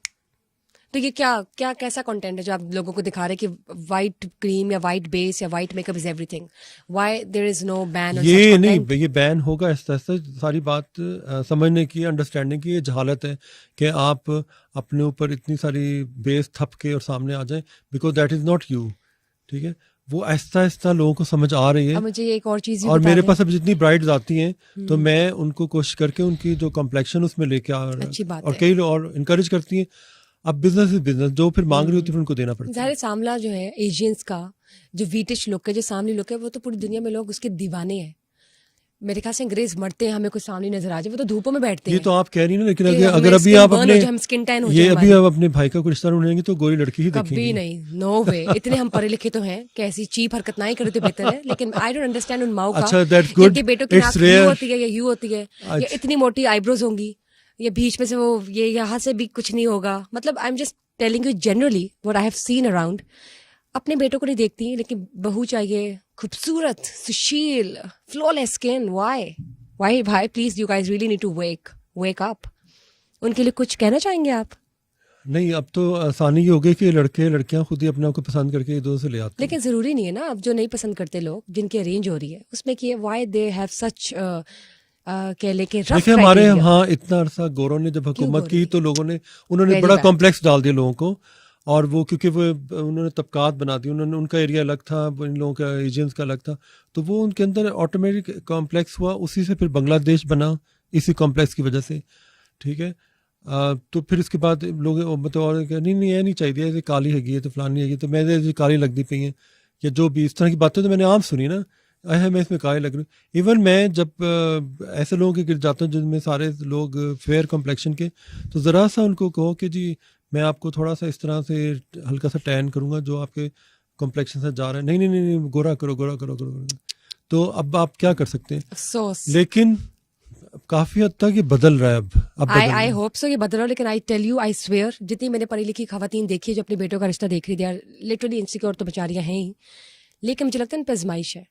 तो ये क्या कैसा कंटेंट है जो आप लोगों को दिखा रहे हैं कि वाइट क्रीम या वाइट बेस या white makeup is everything? Why there is no ban on ये सच नहीं, कंटेंट? ये बैन होगा ऐसा ऐसा। सारी बात समझने की, अंडरस्टैंडिंग की, ये जहालत है कि आप अपने ऊपर इतनी सारी बेस थप के और सामने आ जाएं, because that is not you, ठीक है। वो आहिस्ता आहिस्ता लोगों को समझ आ रही है। अब मुझे एक और चीज और मेरे पास अब जितनी ब्राइड्स आती हैं तो मैं उनको कोशिश करके उनकी जो कॉम्प्लेक्शन उसमें लेके आ अच्छी बात और है। कई लोग और इनकरेज करती हैं। अब बिजनेस इज बिजनेस, जो फिर मांग रही होती है फिर उनको देना पड़ता है। ज़ाहिर सामला जो है एशियंस का, जो वीटिश लुक है, जो सामने लुक है, वो तो पूरी दुनिया में लोग उसके दीवाने हैं। मेरे ख्याल से अंग्रेज मरते हैं हमें कोई सामने नजर आ जाए, वो तो धूपों में बैठते ये हैं। तो आप कह रही ना, लेकिन कि अगर हमें अगर अभी skin आप burn हो अपने जाए, हम skin tan हो ये जाए अभी हमारी। आप अपने भाई का कोई रिश्ता ढूंढेंगे तो गोरी लड़की ही कभी देखेंगे। नहीं, नो वे। इतने हम पढ़े लिखे तो हैं कि ऐसी चीप हरकत ना ही करे तो बेहतर है। लेकिन आई डोंट अंडरस्टैंड उन माओ का, अच्छा, that's good. जिनके बेटों की It's नाक यू rare. होती है या यू होती है, या अच्छा। इतनी मोटी आईब्रोज होंगी, या बीच में से वो ये यहाँ से भी कुछ नहीं होगा। मतलब I am just telling you generally what I have seen around. अपने बेटों को नहीं देखती, लेकिन बहू चाहिए खूबसूरत, सुशील, फ्लॉलेस स्किन। व्हाई भाई, please you guys really need to wake up. उनके लिए कुछ कहना चाहेंगे आप? नहीं, अब तो आसानी ये हो गई कि लड़के लड़कियां खुद ही अपने आप को पसंद करके एक दूसरे से ले आते हैं। लेकिन जरूरी नहीं है ना, अब जो नहीं पसंद करते लोग, जिनकी अरेंज हो रही है उसमें कि व्हाई दे हैव सच कह ले के रफ देखिए हमारे criteria। यहाँ इतना अरसा गौरव ने जब हुकूमत गौरव की ने? तो लोगों ने उन्होंने Very बड़ा bad. कॉम्प्लेक्स डाल दिया लोगों को, और वो क्योंकि वो उन्होंने तबकात बना दी, उन्होंने उनका एरिया अलग था, इन लोगों का एशियंस का अलग था, तो वो उनके अंदर ऑटोमेटिक कॉम्प्लेक्स हुआ, उसी से फिर बांग्लादेश बना इसी कॉम्प्लेक्स की वजह से, ठीक है। तो फिर इसके बाद लोग मतलब और नहीं नहीं ये नहीं चाहिए, ये काली हैगी है तो फलानी हैगी तो मैं काली लगती पई हैं, या जो भी इस तरह की बातें तो मैंने आम सुनी ना, है मैं इसमें काली लग रही हूँ। इवन मैं जब ऐसे लोगों के गिर जाता हूँ जिनमें सारे लोग फेयर कॉम्प्लेक्शन के, तो ज़रा सा उनको कहो कि जी मैं आपको थोड़ा सा इस तरह से हल्का सा टैन करूँगा जो आपके कॉम्प्लेक्शन से जा रहा है, नहीं नहीं नहीं नहीं गोरा करो गोरा करो गोरा करो, तो अब आप क्या कर सकते हैं। अफसोस। लेकिन काफ़ी हद तक ये बदल रहा है अब बदल रहा आई है। होप सो ये बदल रहा हो, लेकिन I tell you, I swear, जितनी मैंने पढ़ी लिखी खवातीन देखी है जो अपने बेटों का रिश्ता देख रही थी, लिटरली इनसिक्योर तो बेचारियां हैं ही, लेकिन मुझे लगता है इन पर आजमाइश है।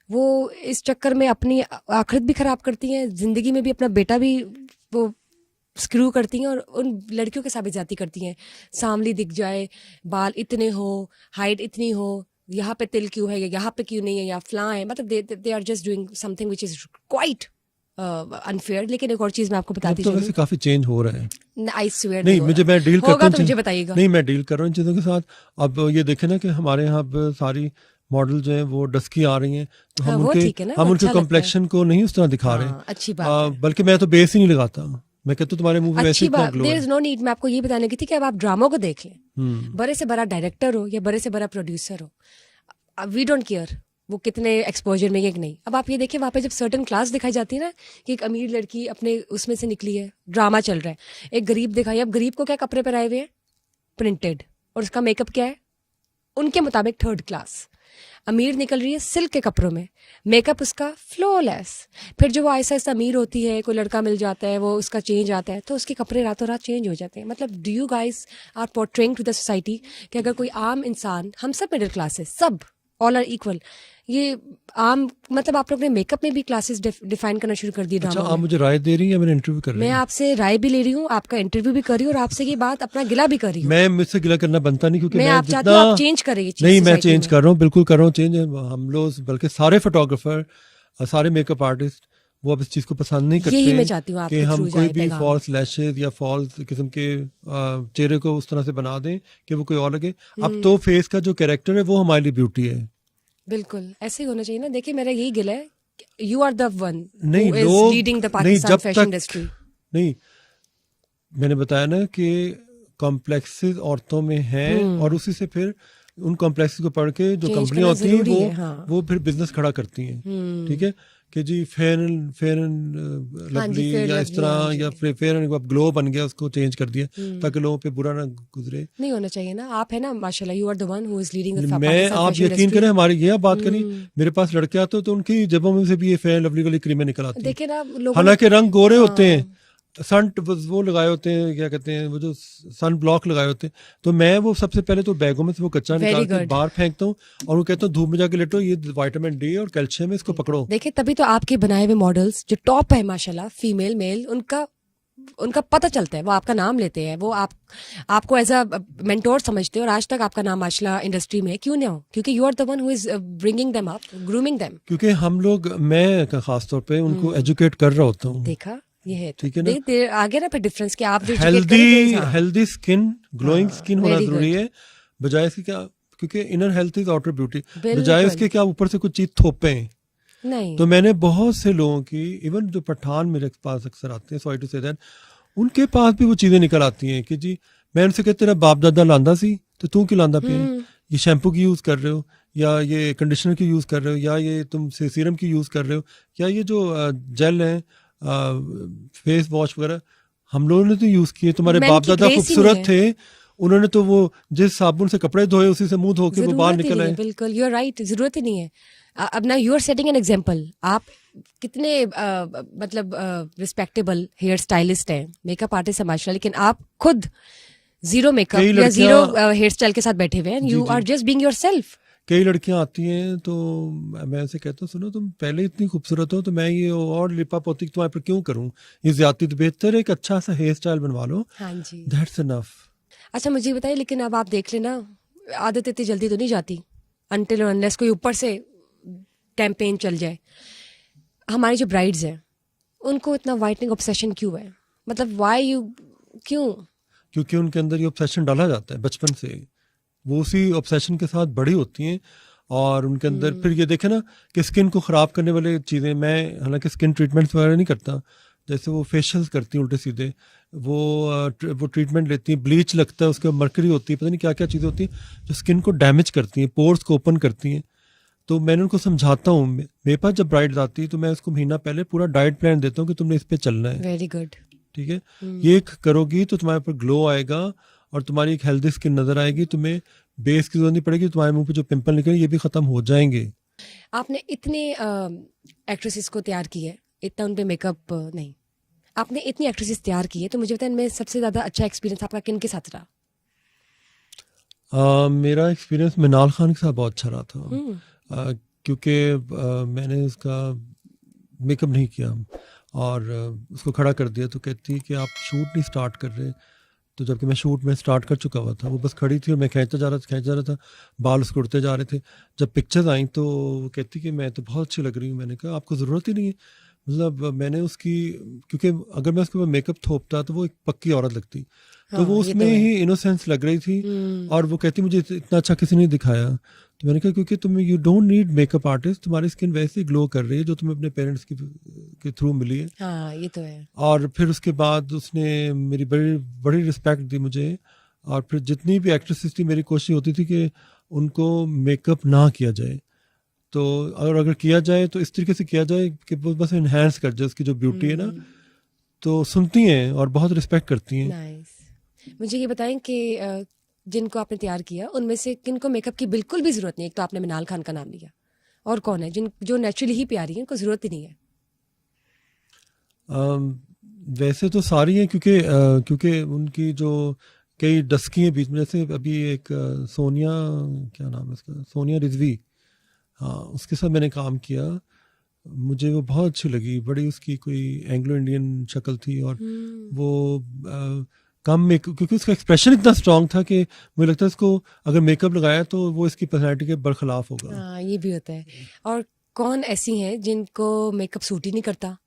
वो इस चक्कर में अपनी आखिरत भी खराब करती हैं, जिंदगी में भी अपना बेटा भी वो स्क्रू करती हैं, और उन लड़कियों के साथ भी ज्यादती करती हैं। सांवली दिख जाए, बाल इतने हो, हाइट इतनी हो, यहाँ पे तिल क्यों है या यहाँ पे क्यों नहीं है या फ्ला है, मतलब they are just doing something which is quite unfair. लेकिन एक और चीज मैं आपको अब बताती तो चलूं, वैसे काफ़ी चेंज हो रहा है। आई स्वेयर नहीं मुझे मैं डील होगा करता हूँ तो मुझे बताइएगा। नहीं मैं डील कर रहा हूँ इन चीज़ों के साथ। अब ये देखें ना कि हमारे यहाँ अब सारी मॉडल जो है वो डस्की आ रही हैं, तो हाँ, हम वो उनके ठीक है ना, हम वो उनके अच्छा लगता है। कॉम्प्लेक्शन को नहीं उस तरह दिखा रहे हाँ, अच्छी बात है। बल्कि मैं तो बेस ही नहीं लगाता, मैं कहता हूँ तुम्हारे मुंह में वैसे अच्छी इतना बात, ग्लो देयर है। Is no need. मैं आपको ये बताने की थी कि अब आप ड्रामों को देख लें, हम्म, बड़े से बड़ा डायरेक्टर हो या बड़े से बड़ा प्रोड्यूसर हो, वी डोंट केयर वो कितने एक्सपोजर में, एक नहीं। अब आप ये देखिए वहाँ पे जब सर्टन क्लास दिखाई जाती है ना, कि एक अमीर लड़की अपने उसमें से निकली है, ड्रामा चल रहा है, एक गरीब दिखाई, अब गरीब को क्या कपड़े पहनाए हुए हैं, प्रिंटेड, और उसका मेकअप क्या है उनके मुताबिक थर्ड क्लास। अमीर निकल रही है सिल्क के कपड़ों में, मेकअप उसका फ्लॉलेस। फिर जो वो आहिस्ता आहिस्ता अमीर होती है, कोई लड़का मिल जाता है, वो उसका चेंज आता है, तो उसके कपड़े रातों रात चेंज हो जाते हैं। मतलब do you guys are portraying to the society कि अगर कोई आम इंसान, हम सब मिडिल क्लास है, सब ऑल आर इक्वल, ये आम, मतलब आप लोग ने मेकअप में भी क्लासेस डिफाइन करना शुरू कर दी अच्छा ड्रामा आप में। मुझे राय दे रही हैं या मैंने इंटरव्यू कर रही मैं हूँ? आपसे राय भी ले रही हूँ, आपका इंटरव्यू भी कर रही हूँ, और आपसे ये बात अपना गिला भी कर रही हूँ। मैं मुझसे गिला करना बनता नहीं, क्योंकि मैं मैं आप चाहती हूँ आप चेंज करें ये चीज़ नहीं मैं society चेंज में। कर रहा हूँ, बिल्कुल कर रहा हूँ चेंज। हम लोग बल्कि सारे फोटोग्राफर, सारे मेकअप आर्टिस्ट वो अब इस चीज़ को पसंद नहीं करते यही मैं हैं चाहती हूँ कि आपके हम थ्रू कोई जाए भी पैगाम। फॉल्स लैशेज या फॉल्स किस्म के चेहरे को उस तरह से बना दें कि वो कोई और लगे। अब तो फेस का जो कैरेक्टर है वो हमारे लिए ब्यूटी है। बिल्कुल ऐसे ही होना चाहिए ना। देखिए मेरा यही गिला है, यू आर द वन नहीं हु इज लोग लीडिंग द नहीं, पाकिस्तान जब फैशन तक इंडस्ट्री। नहीं, मैंने बताया ना कि कॉम्प्लेक्सेस औरतों में हैं, और उसी से फिर उन कॉम्प्लेक्सेस को पढ़ के जो Change कंपनियां करना होती हैं जरूरी है, हाँ। वो फिर बिजनेस खड़ा करती हैं, ठीक है, कि जी फेयर एंड हाँ जी, लवली fair या इस lovely, तरह, हाँ या जी। फेयर एंड ग्लो बन गया, उसको चेंज कर दिया ताकि लोगों पे बुरा ना गुजरे। नहीं होना चाहिए ना। आप है ना माशाल्लाह, you are the one who is leading the मैं पाकिस्तान आप फैशन यकीन इंडस्ट्री। करें हमारी ये आप बात करी, मेरे पास लड़के आते तो उनकी जबों में से भी ये फेयर लवली वाली क्रीमें निकल आती हैं, देखिए ना लोगों ने, हालांकि रंग गोरे होते हैं, हाँ, सन वो लगाए होते हैं, क्या कहते हैं वो जो सन ब्लॉक लगाए होते हैं, तो मैं वो सबसे पहले तो बैगों में से वो कच्चा Very निकाल के good. बाहर फेंकता हूँ, और वो कहता हूँ धूप में जाके लेटो, ये विटामिन डी और कैल्शियम है, इसको पकड़ो। देखिए तभी तो आपके बनाए हुए मॉडल्स जो टॉप है माशाल्लाह, फीमेल मेल, उनका पता चलता है, वो आपका नाम लेते हैं, वो आपको एज अ मेंटोर समझते हैं, और आज तक आपका नाम माशाल्लाह इंडस्ट्री में क्यों नहीं हो, क्योंकि you are the one who is bringing them up, grooming them. क्योंकि हम लोग, मैं खास तौर पे उनको एजुकेट कर रहा होता हूँ, देखा ये है तो ठीक है ना। आगे ना फिर डिफरेंस कि आप जो हेल्दी स्किन, ग्लोइंग हाँ, स्किन होना very जरूरी good. है, बजाय इसके क्या, क्योंकि inner health is outer beauty, बिल्कुल। बजाय उसके क्या ऊपर से कुछ चीज थोपे हैं। नहीं तो मैंने बहुत से लोगों की, इवन जो पठान मेरे पास अक्सर आते हैं, सॉरी टू से दैट, उनके पास भी वो चीज़ें निकल आती हैं कि जी मैं उनसे कहते तेरा बाप दादा लांदा सी तो तू क्यों लांदा पे, ये शैम्पू की यूज़ कर रहे हो, या ये कंडीशनर की यूज़ कर रहे हो, या ये तुम सीरम की यूज़ कर रहे हो, या ये जो जेल है फेस वॉश वगैरह हम लोगों ने तो यूज़ किए, तुम्हारे Men बाप की दादा grace ही खूबसूरत नहीं थे, उन्होंने तो वो जिस साबुन से कपड़े धोए उसी से मुंह धो के वो बाहर जरूरत ही निकल नहीं आए। है, बिल्कुल यू आर राइट, जरूरत ही नहीं है। अब ना you are setting an example. आप कितने मतलब रिस्पेक्टेबल हेयर स्टाइलिस्ट हैं, मेकअप आर्टिस्ट है माशाल्लाह, लेकिन आप खुद जीरो मेकअप कई या लड़कियां- जीरो हेयर स्टाइल के साथ बैठे हुए हैं। जी, यू जी। Are just being yourself. कई लड़कियां आती हैं तो मैं उनसे कहता हूँ सुनो तुम पहले इतनी खूबसूरत हो तो मैं ये और लिपा पोती तुम्हारे पर क्यों करूँ, ये ज्यादती तो बेहतर है एक अच्छा सा हेयर स्टाइल बनवा लो, हाँ जी। That's enough. अच्छा मुझे बताइए, लेकिन अब आप देख लेना, आदत इतनी जल्दी तो नहीं जाती अनटिल और अनलेस कोई ऊपर से कैंपेन चल जाए। हमारी जो ब्राइड्स हैं उनको इतना वाइटनिंग ऑब्सेशन क्यों है? मतलब व्हाई यू, क्यों? क्योंकि उनके अंदर ये ऑब्सेशन डाला जाता है बचपन से, वो उसी ऑब्सेशन के साथ बड़ी होती हैं और उनके अंदर फिर ये देखे ना कि स्किन को ख़राब करने वाली चीज़ें, मैं हालांकि स्किन ट्रीटमेंट्स वगैरह नहीं करता, जैसे वो फेशियल्स करती हैं उल्टे सीधे, वो ट्रीटमेंट लेती हैं, ब्लीच लगता है, उसके बाद मरकरी होती है, पता नहीं क्या क्या चीज़ें होती हैं जो स्किन को डैमेज करती हैं, पोर्स को ओपन करती हैं। तो मैंने उनको समझाता हूँ, मेरे पास जब ब्राइड आती है तो मैं उसको महीना पहले पूरा डाइट प्लान देता हूँ कि तुमने इस पे चलना है। Very good. ठीक है, ये करोगी तो तुम्हारे ऊपर ग्लो आएगा और तुम्हारी एक हेल्दी स्किन नजर आएगी, तुम्हें बेस की जरूरत नहीं पड़ेगी, तुम्हारे मुंह पे जो पिंपल निकले ये भी खत्म हो जाएंगे। आपने इतने एक्ट्रेसेस को तैयार किया है, इतना उन पे मेकअप नहीं, आपने इतनी एक्ट्रेसेस तैयार की है, तो मुझे बताएं इनमें सबसे ज़्यादा अच्छा एक्सपीरियंस आपका किन के साथ रहा? मेरा एक्सपीरियंस मिनाल खान के साथ बहुत अच्छा रहा था, क्योंकि मैंने उसका मेकअप नहीं किया और उसको खड़ा कर दिया, तो कहती कि आप शूट नहीं स्टार्ट कर रहे, तो जबकि मैं शूट में स्टार्ट कर चुका हुआ था, वो बस खड़ी थी और मैं खींचता जा रहा था, बाल उसको उड़ते जा रहे थे। जब पिक्चर्स आई तो वो कहती कि मैं तो बहुत अच्छी लग रही हूँ। मैंने कहा आपको ज़रूरत ही नहीं है, मतलब मैंने उसकी, क्योंकि अगर मैं उसके ऊपर मेकअप थोपता तो वो एक पक्की औरत लगती, तो हाँ, वो ये उसमें तो है। ही इनोसेंस लग रही थी। और वो कहती मुझे इतना अच्छा किसी ने दिखाया, तो मैंने कहा क्योंकि तुम you don't need makeup artist, तुम्हारी स्किन वैसे ही ग्लो कर रही है जो तुम्हें अपने पेरेंट्स के थ्रू मिली है। हाँ, ये तो है। और फिर उसके बाद उसने मेरी बड़ी बड़ी रिस्पेक्ट दी मुझे, और फिर जितनी भी एक्ट्रेसेस थी मेरी कोशिश होती थी कि उनको मेकअप ना किया जाए, तो अगर किया जाए तो इस तरीके से किया जाए कि वो बस इन्हेंस कर जाए उसकी जो ब्यूटी है ना, तो सुनती हैं और बहुत रिस्पेक्ट करती हैं। नाइस। मुझे ये बताएं कि जिनको आपने तैयार किया उनमें से किनको मेकअप की बिल्कुल भी ज़रूरत नहीं है? एक तो आपने मिनाल खान का नाम लिया, और कौन है जो नेचुरली ही प्यारी है, उनको ज़रूरत ही नहीं है? वैसे तो सारी हैं, क्योंकि उनकी जो कई डस्की हैं बीच में, जैसे अभी एक सोनिया, क्या नाम है उसका, सोनिया रिजवी, हाँ उसके साथ मैंने काम किया, मुझे वो बहुत अच्छी लगी, बड़ी उसकी कोई एंग्लो इंडियन शक्ल थी, और वो कम मेकअप, क्योंकि उसका एक्सप्रेशन इतना स्ट्रांग था कि मुझे लगता है इसको अगर मेकअप लगाया तो वो इसकी पर्सनैलिटी के बरखिलाफ होगा। हाँ, ये भी होता है। और कौन ऐसी हैं जिनको मेकअप सूट ही नहीं करता?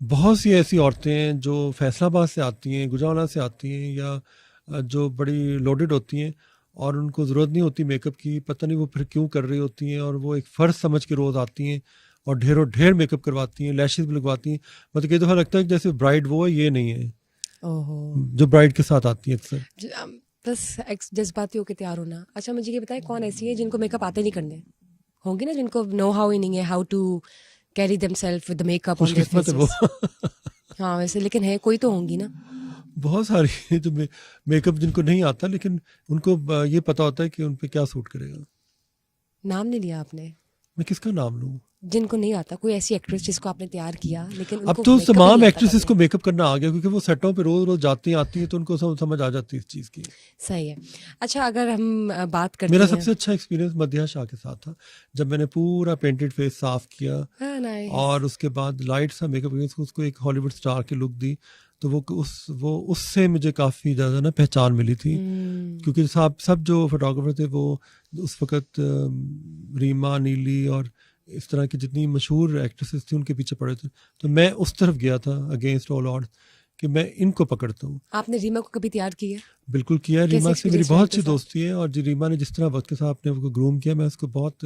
बहुत सी ऐसी औरतें हैं जो फैसलाबाद से आती हैं, गुजरावाला से आती हैं, या जो बड़ी लोडेड होती हैं और उनको ज़रूरत नहीं होती मेकअप की, पता नहीं वो फिर क्यों कर रही होती हैं, और वो एक फ़र्ज समझ के रोज़ आती हैं और ढेरों ढेर मेकअप करवाती हैं, लैशेज़ भी लगवाती हैं। मतलब कई दफ़ा लगता है कि जैसे ब्राइड वो है, ये नहीं है ओहो, जो ब्राइड के साथ आती है अक्सर। बस जज्बाती होकर तैयार होना। अच्छा, मुझे ये बताएं कौन ऐसी है जिनको मेकअप आते नहीं करने? होंगी ना जिनको नो हाउ ही नहीं है, how to carry themselves with the makeup on there खुशकिस्मत है वो। फेसेस। हाँ वैसे, लेकिन है कोई तो होंगी ना। बहुत सारी हैं जो मेकअप जिनको नहीं आता, लेकिन उनको ये पता होता है कि उन पे क्या सूट करेगा। नाम नहीं लिया आपने, मैं किसका नाम लूँ? जिनको नहीं आता, कोई ऐसी एक्ट्रेस जिसको आपने तैयार किया लेकिन अब उनको तो makeup ही तमाम नहीं आता एक्ट्रेसेस करने। को मेकअप करना आ गया, क्योंकि वो सेटों पे रोज रोज जाती हैं आती हैं, तो उनको समझ आ जाती है इस चीज़ की। सही है। अच्छा, अगर हम बात करते मेरा हैं, सबसे अच्छा एक्सपीरियंस मध्या शाह के साथ था, जब मैंने पूरा पेंटेड फेस साफ किया हाँ, nice। और उसके बाद लाइट सा मेकअप उसको एक हॉलीवुड स्टार की लुक दी, तो वो उससे मुझे काफ़ी ज़्यादा ना पहचान मिली थी। क्योंकि सब जो फोटोग्राफर थे वो उस वक़्त रीमा, नीली और इस तरह की जितनी मशहूर एक्ट्रेसेस थी उनके पीछे पड़े थे, तो मैं उस तरफ गया था अगेंस्ट ऑल ऑड्स कि मैं इनको पकड़ता हूँ। आपने रीमा को कभी तैयार किया? बिल्कुल किया है, कैसे रीमा से मेरी experience रहा बहुत उनके अच्छी साथ? दोस्ती है, और जी रीमा ने जिस तरह वक्त के साथ अपने को ग्रूम किया, मैं उसको बहुत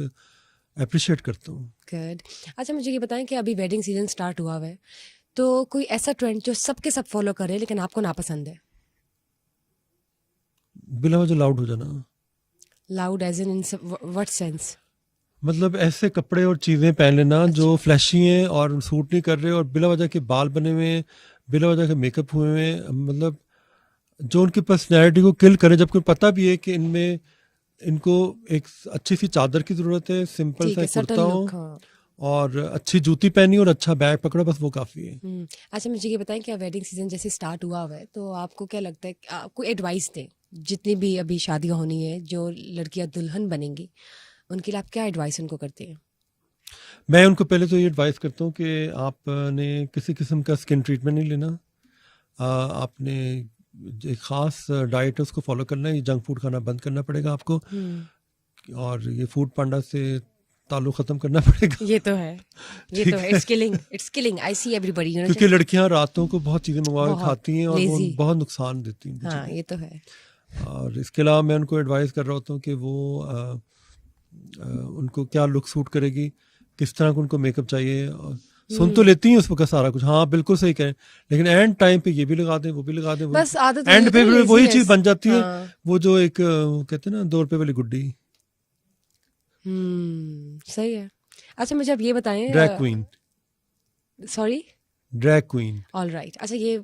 अप्रिशिएट करता हूँ। गुड। अच्छा, मुझे ये बताएं कि अभी वेडिंग सीजन स्टार्ट हुआ हुआ है, तो कोई ऐसा ट्रेंड जो सबके सब फॉलो कर रहे हैं लेकिन आपको नापसंद है? बिला वजह लाउड हो जाना, loud as in what sense? मतलब ऐसे कपड़े और चीज़ें पहन लेना जो फ्लैशी हैं और सूट नहीं कर रहे, और बिला वजह के बाल बने हुए हैं, बिला वजह के मेकअप हुए हुए हैं, मतलब जो उनकी पर्सनैलिटी को किल करे, जबकि पता भी है कि इनको एक अच्छी सी चादर की ज़रूरत है, सिंपल ठीक सा है, एक सटल कुर्ता लुक। हो हाँ। और अच्छी जूती पहनी और अच्छा बैग पकड़ा, बस वो काफ़ी है। अच्छा, मुझे ये बताएं कि वेडिंग सीजन जैसे स्टार्ट हुआ हुआ है, तो आपको क्या लगता है, आपको एडवाइस दें जितनी भी अभी शादियां होनी है, जो लड़कियां दुल्हन बनेंगी, उनके लिए आप क्या एडवाइस उनको करते हैं? मैं उनको पहले तो ये एडवाइस करता हूँ कि आपने किसी किस्म का स्किन ट्रीटमेंट नहीं लेना, आपने एक ख़ास डाइट है उसको फॉलो करना है, ये जंक फूड खाना बंद करना पड़ेगा आपको, और ये फूड पांडा से ताल्लुक ख़त्म करना पड़ेगा। ये तो है, ये तो है। It's killing I see everybody, you know. क्योंकि लड़कियां रातों को बहुत चीज़ें मंगवा के बहुत खाती हैं और वो lazy। बहुत नुकसान देती हैं मुझे। हाँ, ये तो है। और इसके अलावा मैं उनको एडवाइस कर रहा होता हूँ कि वो उनको क्या लुक सूट करेगी, किस तरह का उनको मेकअप चाहिए। और सुन तो लेती हैं उस वक्त सारा कुछ, हाँ बिल्कुल सही कहें, लेकिन एंड टाइम पे ये भी लगा दें, वो भी लगा दें, बस आदत एंड पे वही चीज़ बन जाती है। हाँ। वो जो एक कहते हैं ना 2 रुपए वाली गुड्डी, सही है। अच्छा मुझे अब ये बताएं, drag queen, sorry, drag queen. All right. अच्छा ये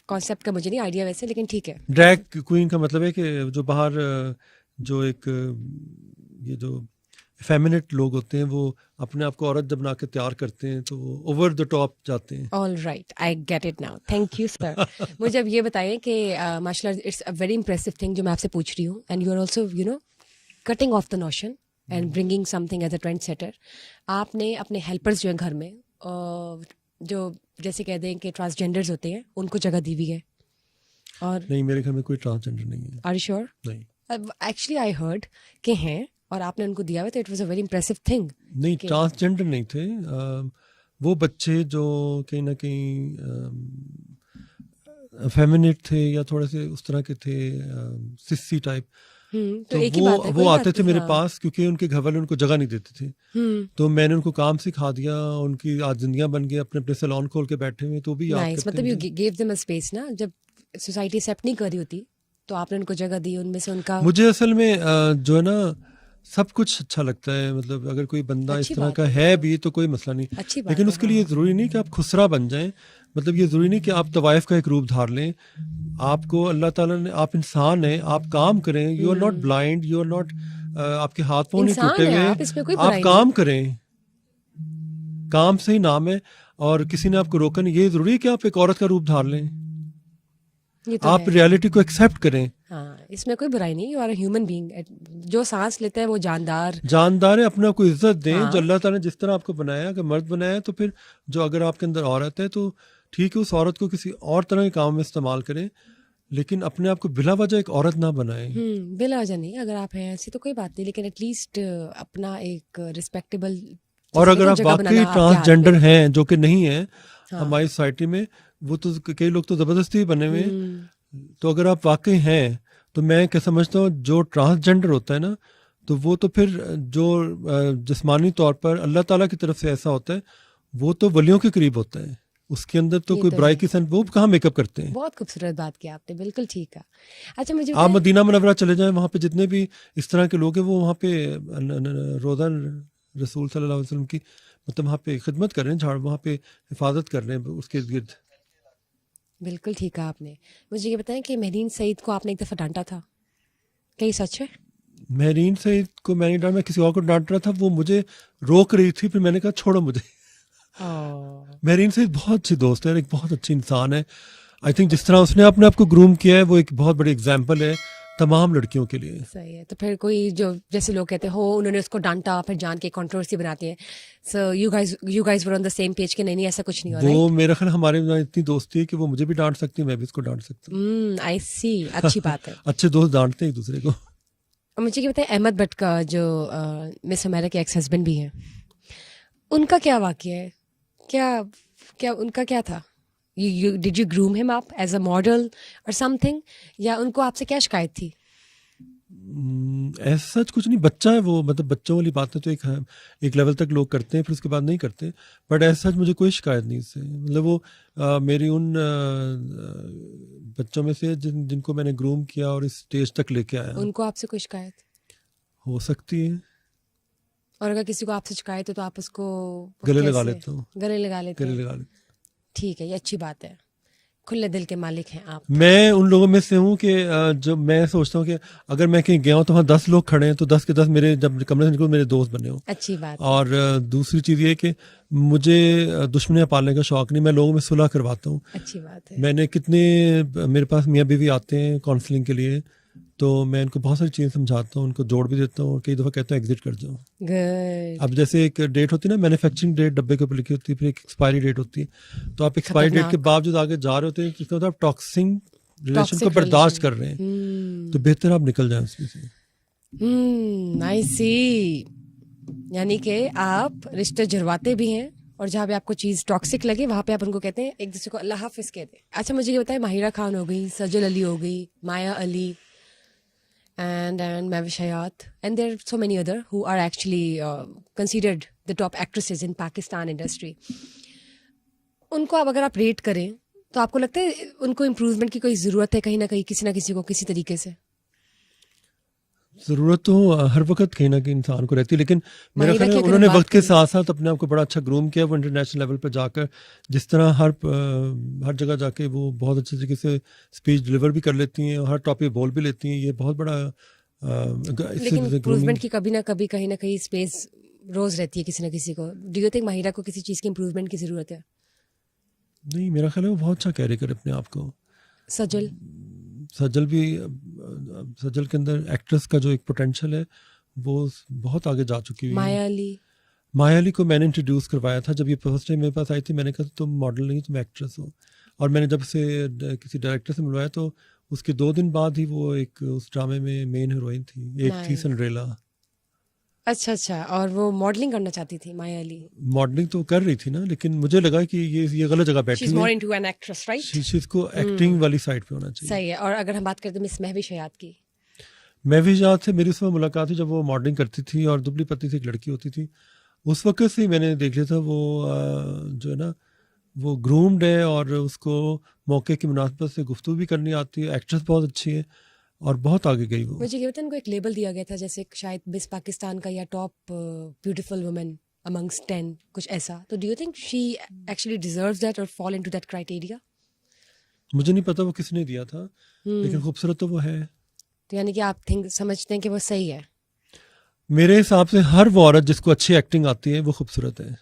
कॉन्सेप्ट का मुझे नहीं आइडिया वैसे, लेकिन ठीक है। ड्रैग क्वीन का मतलब है कि जो बाहर जो एक ये जो फेमिनेट लोग होते हैं वो अपने आप को औरत जब बना के तैयार करते हैं तो वो ओवर द टॉप जाते हैं। All right, I get it now, thank you sir. मुझे अब ये बताएं कि माशाल्लाह it's a very impressive thing जो मैं आपसे पूछ रही हूँ, and you are also you know cutting off the notion and bringing something as a trend setter. आपने अपने हेल्पर्स जो हैं घर में, जो जैसे कह दें कि ट्रांसजेंडर्स होते हैं, उनको जगह दी हुई है। और नहीं, मेरे घर में कोई ट्रांसजेंडर नहीं है। Are you sure? नहीं, एक्चुअली आई हर्ड कि हैं और आपने उनको दिया हुआ, तो it was a very impressive thing. नहीं ट्रांसजेंडर नहीं थे। वो बच्चे जो कहीं ना कहीं फेमिनेट थे या थोड़े से उस तरह के थे, सिस्सी टाइप, तो एक ही बात है, वो कोई आते बात थे नहीं, मेरे हाँ। पास क्योंकि उनके घर वाले उनको जगह नहीं देते थे। तो मैंने उनको काम सिखा दिया, उनकी आज जिंदगियां बन गई, अपने अपने सैलून खोल के बैठे हुए, तो भी याद नाइस, करते मतलब यू हैं। गिव देम अ स्पेस ना, जब सोसाइटी एक्सेप्ट नहीं कर रही होती तो आपने उनको जगह दी, उनमें से उनका मुझे असल में जो है ना सब कुछ अच्छा लगता है। मतलब अगर कोई बंदा इस अच्छी तरह बात का है भी तो कोई मसला नहीं, अच्छी बात लेकिन है, उसके लिए हाँ। ज़रूरी नहीं कि आप खुसरा बन जाएं। मतलब ये ज़रूरी नहीं कि आप तवाइफ का एक रूप धार लें। आपको अल्लाह ताला ने, आप इंसान हैं, आप काम करें, you are not blind, you are not, आपके हाथ पाँव नहीं इंसान टूटे है हुए, आप, इसमें कोई आप बुराई काम करें, काम से ही नाम है। और किसी ने आपको रोका नहीं। ये ज़रूरी है कि आप एक औरत का रूप धार लें, नहीं, ये तो आप है। रियलिटी को एक्सेप्ट करें। हाँ, इसमें कोई बुराई नहीं, you are a human being, जो सांस लेता है वो जानदार। जानदार है, अपने आप को इज्जत दें। हाँ। जो अल्लाह ताला ने जिस तरह आपको बनाया, अगर मर्द बनाया है तो फिर जो अगर आपके अंदर औरत है तो ठीक है, उस औरत को किसी और तरह के काम में इस्तेमाल करें, लेकिन अपने आप को बिला वजह एक औरत ना बनाएं। बिला वजह नहीं, अगर आप हैं ऐसी तो कोई बात नहीं, लेकिन एटलीस्ट अपना एक रिस्पेक्टेबल, और अगर आप वाकई ट्रांसजेंडर हैं, जो कि नहीं है हाँ। हमारी सोसाइटी में, वो तो कई लोग तो ज़बरदस्ती बने हुए हैं। तो अगर आप वाकई हैं तो मैं क्या समझता हूँ, जो ट्रांसजेंडर होता है ना, तो वो तो फिर जो जिस्मानी तौर पर अल्लाह ताला की तरफ से ऐसा होता है, वो तो वलियों के करीब होता है। उसके अंदर तो ये कोई तो बुराई है। की सन, वो कहाँ मेकअप करते हैं। बहुत खूबसूरत बात की आपने, बिल्कुल ठीक है। अच्छा मुझे आप मदीना मुनव्वरा चले जाएं, वहाँ पे जितने भी इस तरह के लोग हैं, वो वहाँ पे रोज़ा रसूल सल्लल्लाहु अलैहि वसल्लम की मतलब वहाँ पे खिदमत कर रहे हैं, झाड़ वहाँ पे हिफाजत कर रहे हैं उसके इर्द गिर्द। बिल्कुल ठीक है आपने। मुझे ये बताएं कि महरीन सईद को आपने एक दफ़ा डांटा था, क्या ये सच है? महरीन सईद को मैंने डांटा, मैं किसी और को डांट रहा था, वो मुझे रोक रही थी, फिर मैंने कहा छोड़ो मुझे। महरीन सईद बहुत अच्छी दोस्त है, एक बहुत अच्छी इंसान है। आई थिंक जिस तरह उसने अपने आप को ग्रूम किया है, वो एक बहुत बड़ी एग्जाम्पल है तमाम लड़कियों के लिए। सही है। तो फिर कोई जो जैसे लोग कहते हो उन्होंने उसको डांटा, फिर जान के कंट्रोवर्सी बनाती है, so you guys were on the same page कि नहीं ऐसा कुछ नहीं हो रहा है। वो मेरा ख्याल हमारे में इतनी दोस्ती है कि वो मुझे भी डांट सकती है, मैं भी उसको डांट सकता हूँ। आई सी, अच्छी बात है। अच्छे दोस्त डांटते हैं एक दूसरे को। और मुझे ये बताएं, अहमद भट्ट का जो मिस अमेरिका के एक्स हस्बैंड भी हैं, उनका क्या वाकया है? क्या उनका क्या था? Did you groom him up as a model और समथिंग, या उनको आपसे क्या शिकायत थी? ऐसा सच कुछ नहीं, बच्चा है वो, मतलब बच्चों वाली बातें तो एक लेवल तक लोग करते हैं, फिर उसके बाद नहीं करते। बट ऐसा सच मुझे कोई शिकायत नहीं इससे। मतलब वो मेरी उन बच्चों में से जिनको मैंने ग्रूम किया और इस स्टेज तक लेके आया। उनको आपसे कोई शिकायत हो सकती है, और अगर किसी को आपसे शिकायत हो तो आप उसको गले कैसे? लगा लेता हूँ। गले लगा लेते गले हैं। लगा लेता ठीक है, ये अच्छी बात है, खुले दिल के मालिक हैं आप। मैं उन लोगों में से हूँ कि जो मैं सोचता हूँ कि अगर मैं कहीं गया हूँ तो वहाँ 10 लोग खड़े हैं, तो 10 के 10 मेरे जब कमरे से निकलो मेरे दोस्त बने हो। अच्छी बात है। और दूसरी चीज़ ये कि मुझे दुश्मनियाँ पालने का शौक नहीं, मैं लोगों में सुलह करवाता हूँ। अच्छी बात है। मैंने कितने, मेरे पास मियाँ बीवी आते हैं काउंसलिंग के लिए, तो मैं इनको बहुत सारी चीज़ें समझाता हूँ, उनको जोड़ भी देता हूँ और कई दफ़ा कहता हूँ एग्जिट कर जाओ। गुड। अब जैसे एक डेट होती है ना, मैन्युफैक्चरिंग डेट डब्बे के ऊपर लिखी होती है, फिर एक एक्सपायरी डेट होती है, तो आप एक्सपायरी डेट के बावजूद आगे जा रहे होते हैं, जिसका मतलब आप टॉक्सिक रिलेशन को बर्दाश्त कर रहे हैं, तो बेहतर आप निकल जाएं उसमें से। आई सी। यानी कि आप रिश्ते जुड़वाते भी हैं और जहाँ पे आपको चीज़ टॉक्सिक लगे वहाँ पे आप उनको कहते हैं, एक दूसरे को अल्लाह हाफिज़ कहते हैं। अच्छा मुझे ये बताएं, माहिरा खान हो गई, सजल अली हो गई, माया Ali and Mavish Hayat, and there are so many other who are actually considered the top actresses in Pakistan industry. उनको अब अगर आप रेट करें तो आपको लगता है उनको इम्प्रूवमेंट की कोई ज़रूरत है कहीं ना कहीं, किसी ना किसी को किसी तरीके से? ज़रूरत तो हर वक्त कहीं ना कहीं इंसान को रहती है, लेकिन मेरा माहिरा ख्याल की है अगर उन्होंने बात वक्त के करें- साथ साथ अपने आप को बड़ा अच्छा ग्रूम किया। वो इंटरनेशनल लेवल पर जाकर जिस तरह हर जगह जाके वो बहुत अच्छे तरीके से स्पीच डिलीवर भी कर लेती हैं और हर टॉपिक बोल भी लेती हैं, ये बहुत बड़ा लेकिन इम्प्रूवमेंट की कभी ना कहीं स्पेस रोज रहती है किसी ना किसी को। डू यू थिंक माहिरा को किसी चीज़ की इम्प्रूवमेंट की ज़रूरत है? नहीं, मेरा ख्याल है वो बहुत अच्छा कैरी करे अपने आप को। सजल सजल के अंदर एक्ट्रेस का जो एक पोटेंशियल है वो बहुत आगे जा चुकी हुई है। माया अली को मैंने इंट्रोड्यूस करवाया था जब ये फर्स्ट टाइम मेरे पास आई थी। मैंने कहा तुम मॉडल नहीं, तुम एक्ट्रेस हो। और मैंने जब से किसी डायरेक्टर से मिलवाया तो उसके 2 दिन बाद ही वो एक उस ड्रामे में मेन हीरोइन थी, एक थी सिंड्रेला। अच्छा, और वो मॉडलिंग करना चाहती थी माया अली? मॉडलिंग तो कर रही थी ना, लेकिन मुझे लगा कि ये गलत जगह बैठी She's more है। into an actress, right? इसको एक्टिंग वाली साइड पे होना चाहिए। सही है। और अगर हम बात करते हैं मिस महविश हयात की, महविश हयात से मेरी उसमें मुलाकात हुई जब वो मॉडलिंग करती थी और दुबली पतली सी एक लड़की होती थी। उस वक्त से ही मैंने देख लिया था वो जो है ना वो ग्रूम्ड है और उसको मौके की मुनासिबत से गुफ्तगू भी करनी आती है। एक्ट्रेस बहुत अच्छी है और बहुत आगे गई वो। मुझे ये बताया, उनको एक लेबल दिया गया था जैसे शायद मिस पाकिस्तान का या टॉप ब्यूटीफुल वुमेन अमंग्स 10, कुछ ऐसा। तो do you think she actually deserves that और फॉल इनटू दैट क्राइटेरिया? मुझे नहीं पता वो किसने दिया था, लेकिन खूबसूरत तो वो है। तो यानी कि आप समझते हैं कि वो सही है? मेरे हिसाब से हर वो औरत जिसको अच्छी एक्टिंग आती है वो खूबसूरत है।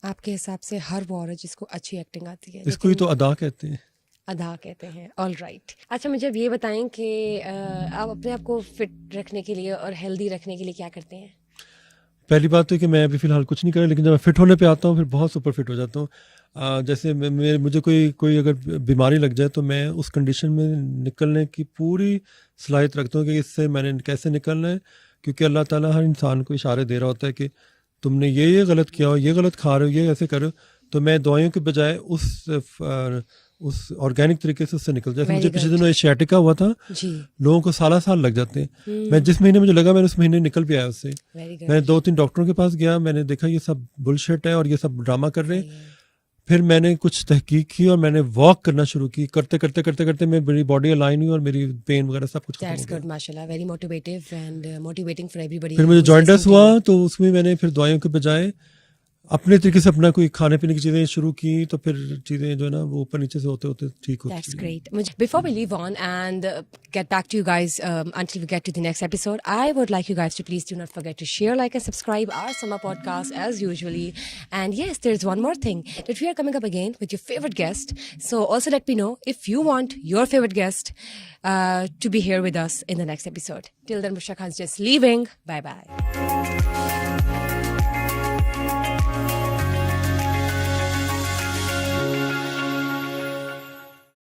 आपके हिसाब से हर वो औरत जिसको अच्छी एक्टिंग आती है, इसको ही तो अदा कहते हैं। अदा कहते हैं। All right. अच्छा मुझे अब ये बताएं कि आप अपने आप को फिट रखने के लिए और हेल्दी रखने के लिए क्या करते हैं? पहली बात तो कि मैं अभी फ़िलहाल कुछ नहीं कर रहा, लेकिन जब मैं फ़िट होने पे आता हूँ फिर बहुत सुपर फिट हो जाता हूँ। जैसे मुझे कोई अगर बीमारी लग जाए तो मैं उस कंडीशन में निकलने की पूरी सलाहियत रखता हूँ कि इससे मैंने कैसे निकलना है, क्योंकि अल्लाह ताला हर इंसान को इशारे दे रहा होता है कि तुमने ये गलत किया हो, ये गलत खा रहे हो, ये ऐसे करो। तो मैं दवाइयों के बजाय उस ऑर्गेनिक तरीके से उससे निकल जाए। मुझे पिछले दिनों एशियाटिका हुआ था जी। लोगों को साल लग जाते हैं। मैं जिस महीने मुझे लगा मैंने उस महीने निकल भी आया उससे। मैं 2-3 डॉक्टरों के पास गया, मैंने देखा ये सब बुलशिट है और ये सब ड्रामा कर रहे हैं। फिर मैंने कुछ तहकीक की और मैंने वॉक करना शुरू की। करते मेरी बॉडी अलाइन हुई और मेरी पेन वगैरह सब कुछ खत्म हो गया। माशाल्लाह, very motivative and motivating for everybody. फिर मुझे जॉइंटिस हुआ तो उसमें मैंने फिर दवाइयों के बजाय अपने तरीके से अपना कोई खाने पीने की चीज़ें शुरू की, तो फिर चीज़ें जो है ना वो ऊपर नीचे से होते होते ठीक होती हैं। That's great. Before we leave on and get back to you guys until we get to the next episode, I would like you guys to please do not forget to share, like and subscribe our summer podcast as usually. And yes, there's one more thing, that we are coming up again with your favorite guest. So also let me know if you want your favorite guest to be here with us in the next episode. Till then, Bushra Khan's just leaving. Bye-bye.